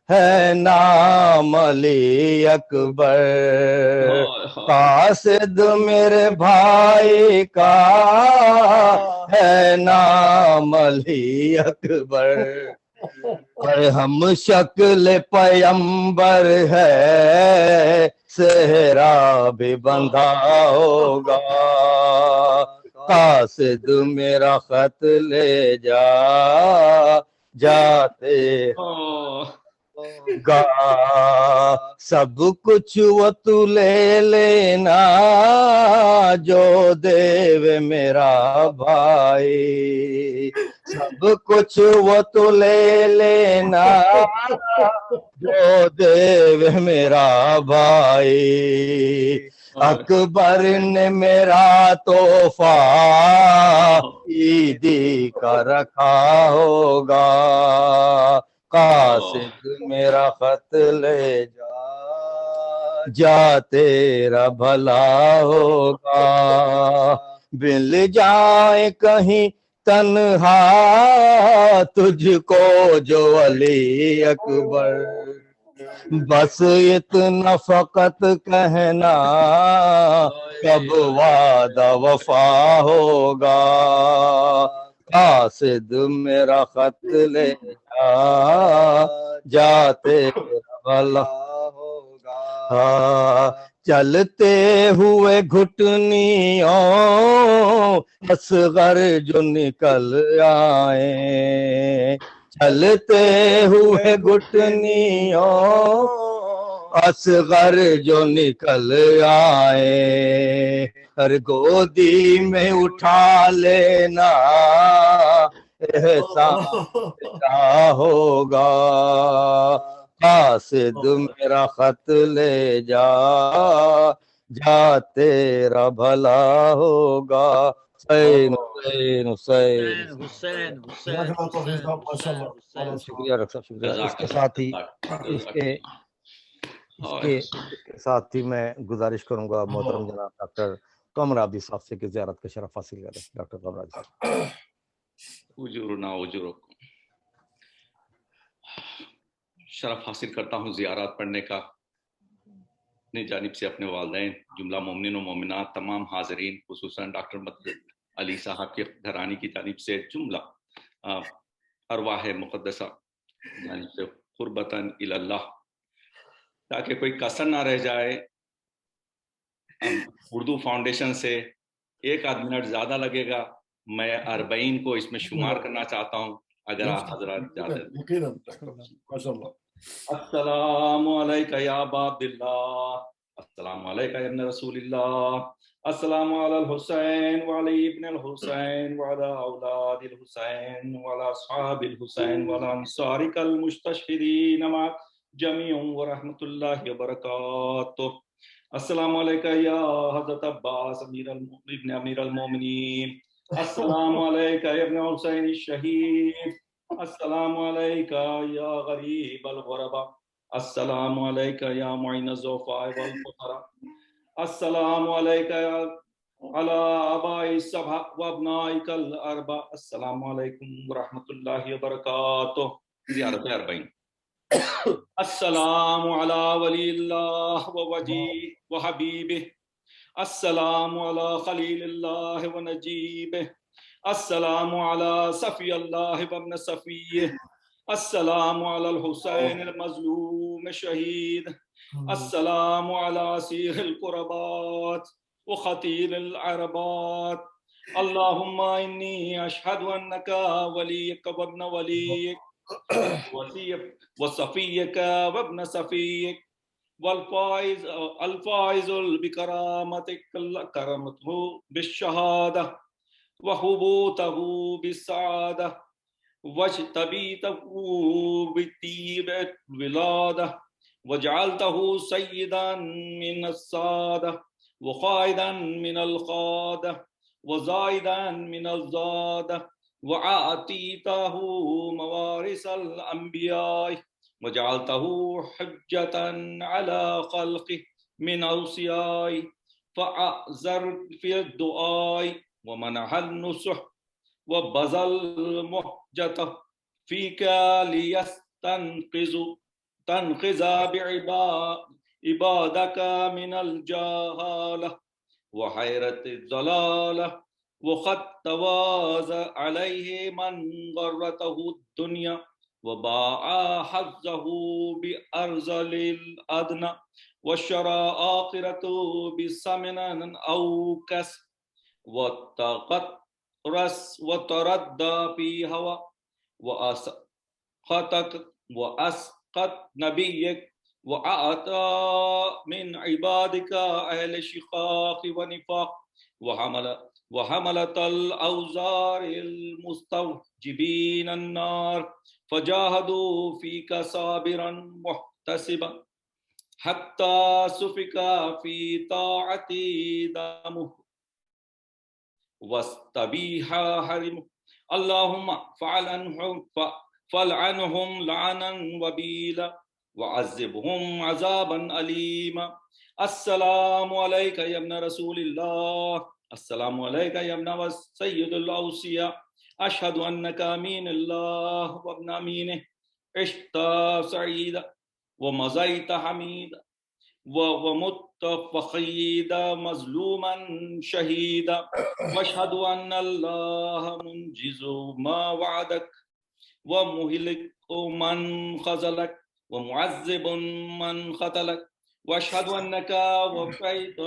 Speaker 1: ہے نام علی اکبر، قاصد میرے بھائی کا ہے نام علی اکبر، اور ہم شکل پیمبر ہے صحرا بھی بندھا ہوگا، قاصد میرا خط لے جا جا گا، سب کچھ وہ تو لے لینا جو دیو میرا بھائی، سب کچھ وہ تو لے لینا جو دیو میرا بھائی، اکبر نے میرا تحفہ عیدی کا رکھا ہوگا، قاصد میرا خط لے جا جا تیرا بھلا ہوگا، مل جائے کہیں تنہا تجھ کو جو علی اکبر، بس اتنا فقط کہنا کب وعدہ وفا ہوگا، قاصد میرا خط لے جا جا تیرا بھلا ہوگا، چلتے ہوئے گھٹنیوں اصغر جو نکل آئے، چلتے ہوئے گھٹنیوں اصغر جو نکل آئے، ہر گودی میں اٹھا لینا احسان کیا ہوگا، قاصد میرا خط لے جا جا تیرا بھلا ہوگا، حسین حسین حسین
Speaker 7: حسین
Speaker 2: جزاک اللہ توفیق صاحب، ماشاء اللہ،
Speaker 1: شکریہ ڈاکٹر صاحب، شکریہ۔ اس کے ساتھ ہی اس کے ساتھ ہی میں گزارش کروں گا محترم جناب ڈاکٹر قمر عابدی صاحب سے کہ زیارت کا شرف حاصل کریں۔ ڈاکٹر قمر عابدی صاحب۔
Speaker 4: اجورنا اجورکم، شرف حاصل کرتا ہوں زیارات پڑھنے کا اپنی جانب سے، اپنے والدین، جملہ مومنین و مومنات، تمام حاضرین، خصوصاً ڈاکٹر مطلب علی صاحب کے گھرانی کی جانب سے، جملہ ارواح مقدسہ جانب سے قربتاً الی اللہ، تاکہ کوئی کسر نہ رہ جائے۔ اردو فاؤنڈیشن سے ایک آدھ منٹ زیادہ لگے گا، میں 40 کو اس میں شمار کرنا چاہتا ہوں، اگر آپ حضرات اجازت دیں۔ السلام علیکم یا عباد اللہ، السلام علیکم یا ابن رسول اللہ، السلام علی الحسین وعلی ابن الحسین وعلی اولاد الحسین وعلی اصحاب الحسین وعلی انصارک المستشہدین معک جمیع ورحمۃ اللہ وبرکاتہ۔ السلام علیکہ یا حضرت عباس ابن امیر المومنین، السلام علیکہ یا ابن حسین الشہید، السلام علیکہ یا غریب الغرباء، السلام علیکہ یا معین الضعفاء والفقراء، السلام علیکہ علی آباء السبع وابنائک الاربع، السلام علیکم ورحمۃ اللہ وبرکاتہ۔ زیارت اربعین۔ السلام علی ولی اللہ ووجیہ وحبیبہ، السلام علی خلیل اللہ ونجیبہ، السلام علی صفی اللہ وابن صفیہ، السلام علی الحسین المظلوم شہید، السلام علی اسیر القربات وخطیر العربات، اللہم انی اشہد انک ولیک وابن ولیک وصفیک وابن صفیک والفائز الفائز بکرامتک کرمته بالشہادہ وحبوته بالسعادہ واجتبیته بطیب الولادہ وجعلته سیدا من السادہ وقائدا من القادہ وزائدا من الزادہ وعاتیته موارث الانبیاء وجعلته حجة على خلقه من اوصیاء فأعذر في الدعاء ومنح النصح وبذل المحجة فيك تنقذ بعبادك من الجهالة وحيرة الضلالة وقد تواضع عليه من غرته الدنيا وباع حظه بأرذل الأدنى وشرى آخرته بثمن أوكس وتردى في هوى وأسقط نبيك وأعطى من عبادك أهل شقاق ونفاق وحملة الأوزار المستوجبين النار فجاهدوا فيك صابرا محتسبا حتى سفك في طاعتي دمه واستبيح حرمه، اللهم فلعنهم لعنا وبيلا وعذبهم عذابا أليما، السلام عليك يا ابن رسول الله، السلام عليك يا ابن سيد الأوصياء، أشهد أنك أمين الله وابن أمينه، عشت سعيدا ومضيت حميدا ومت فخيدا مظلوما شهيدا، واشهد أن الله منجز ما وعدك ومهلك من خذلك ومعذب من قتلك، واشهد أنك وفيت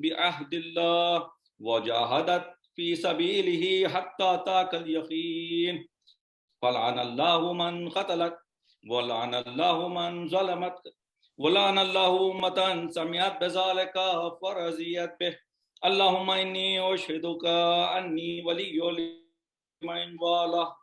Speaker 4: بعهد الله وجاهدت في سبيله حتى أتاك اليقين، فلعن الله من قتلك ولعن الله من ظلمك ولعن الله أمة سمعت بذلك فرضيت به، اللهم إني أشهدك أني ولي لمن والاه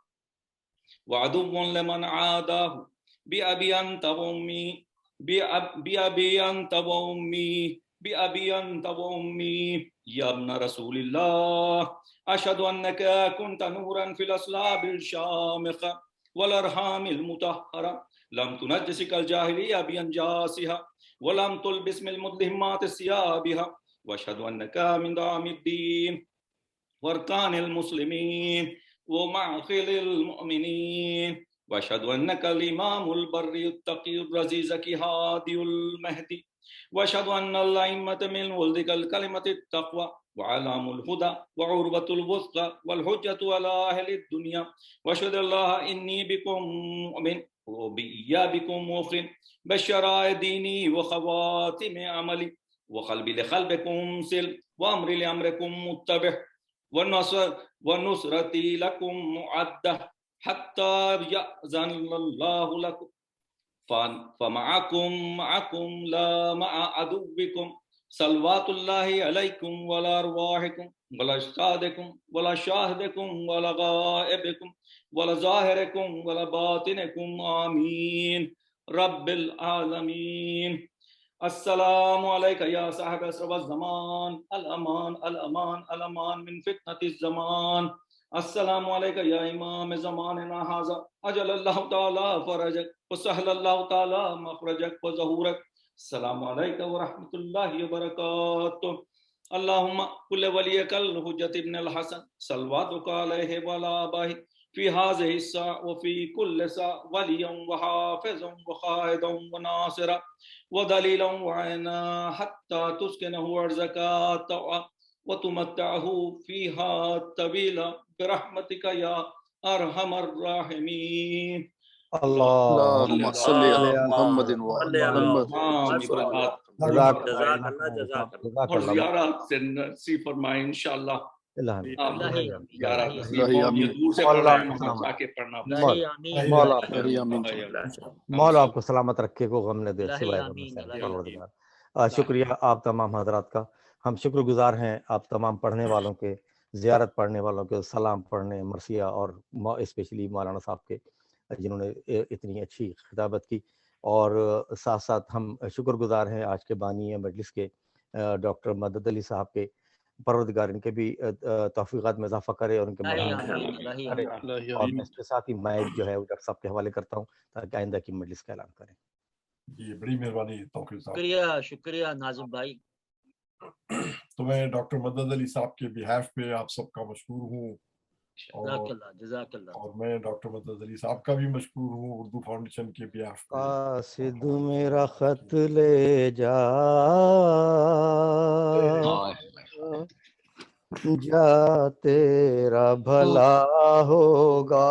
Speaker 4: وعدو لمن عاداه بأبي أنت وأمي بأبي أنت وأمي بأبي أنت وأمي يا ابن رسول الله، أشهد أنك كنت نورا في الأصلاب الشامخة والأرحام المطهرة، لم تنجسك الجاهلية بأنجاسها ولم تلبس من المدلهمات ثيابها، وأشهد أنك من دعم الدين وأركان المسلمين ومعقل المؤمنين، وأشهد أنك الإمام البر التقي الرزيز هادي المهدي، وأشهد أن الأئمة من ولدك الكلمة التقوى وعلام الهدى وعروة الوثقى والحجة على أهل الدنيا، وأشهد الله إني بكم مؤمن وبإيابكم موقن بشراء ديني وخواتم عملي وقلبي لقلبكم سل وأمري لأمركم متبع ونصرتي لكم معدة حتى يأذن الله لكم، فمعكم لا مع عدوكم، صلوات الله عليكم ولا أرواحكم ولا أجسادكم ولا شاهدكم ولا غائبكم ولا ظاهركم ولا باطنكم، آمين رب العالمين، السلام علیکہ یا صاحب اسر الزمان الامان الامان الامان من فتنة الزمان السلام علیکہ یا امام زماننا ھذا اجل اللہ تعالی فرجک وسہل اللہ تعالی مخرجک وظہورک السلام علیکہ ورحمۃ اللہ وبرکاتہ اللہم کل ولیک الحجت ابن الحسن صلواتک علیہ وعلی آبائہ فی هذه الساعة وفي كل ساعة وليا وحافظا وقائدا وناصرا ودليلا وعينا حتى تسكنه أرزقا وتمتعه فيها طويلا برحمتك يا أرحم الراحمين.
Speaker 3: اللهم صل على محمد وعلى محمد.
Speaker 4: اور زیارت سے نصیب فرمائے انشاءاللہ.
Speaker 1: مولا آپ کو سلامت رکھے کو غم نہ دے. شکریہ آپ تمام حضرات کا. ہم شکر گزار ہیں آپ تمام پڑھنے والوں کے, زیارت پڑھنے والوں کے, سلام پڑھنے مرثیہ اور اسپیشلی مولانا صاحب کے جنہوں نے اتنی اچھی خطابت کی. اور ساتھ ساتھ ہم شکر گزار ہیں آج کے بانی مجلس کے ڈاکٹر مدد علی صاحب کے. پروردگار ان کے بھی توفیقات میں اضافہ کرے اور ان کے کرے. اور میں اس کے ساتھ ہی مائک جو ہے وہ ڈاکٹر صاحب کے حوالے کرتا ہوں تاکہ آئندہ کی مجلس کا اعلان کریں.
Speaker 2: جی بڑی مہربانی توفیق صاحب.
Speaker 7: شکریہ شکریہ ناظم بھائی.
Speaker 2: تو میں ڈاکٹر مدد علی صاحب کے بہیف پہ آپ سب کا مشکور ہوں.
Speaker 7: جزاک اللہ.
Speaker 2: اور میں ڈاکٹر مدد علی صاحب کا بھی مشکور ہوں اردو فاؤنڈیشن کے بہیف پہ.
Speaker 1: قاصد میرا خط لے جا جا تیرا بھلا ہوگا.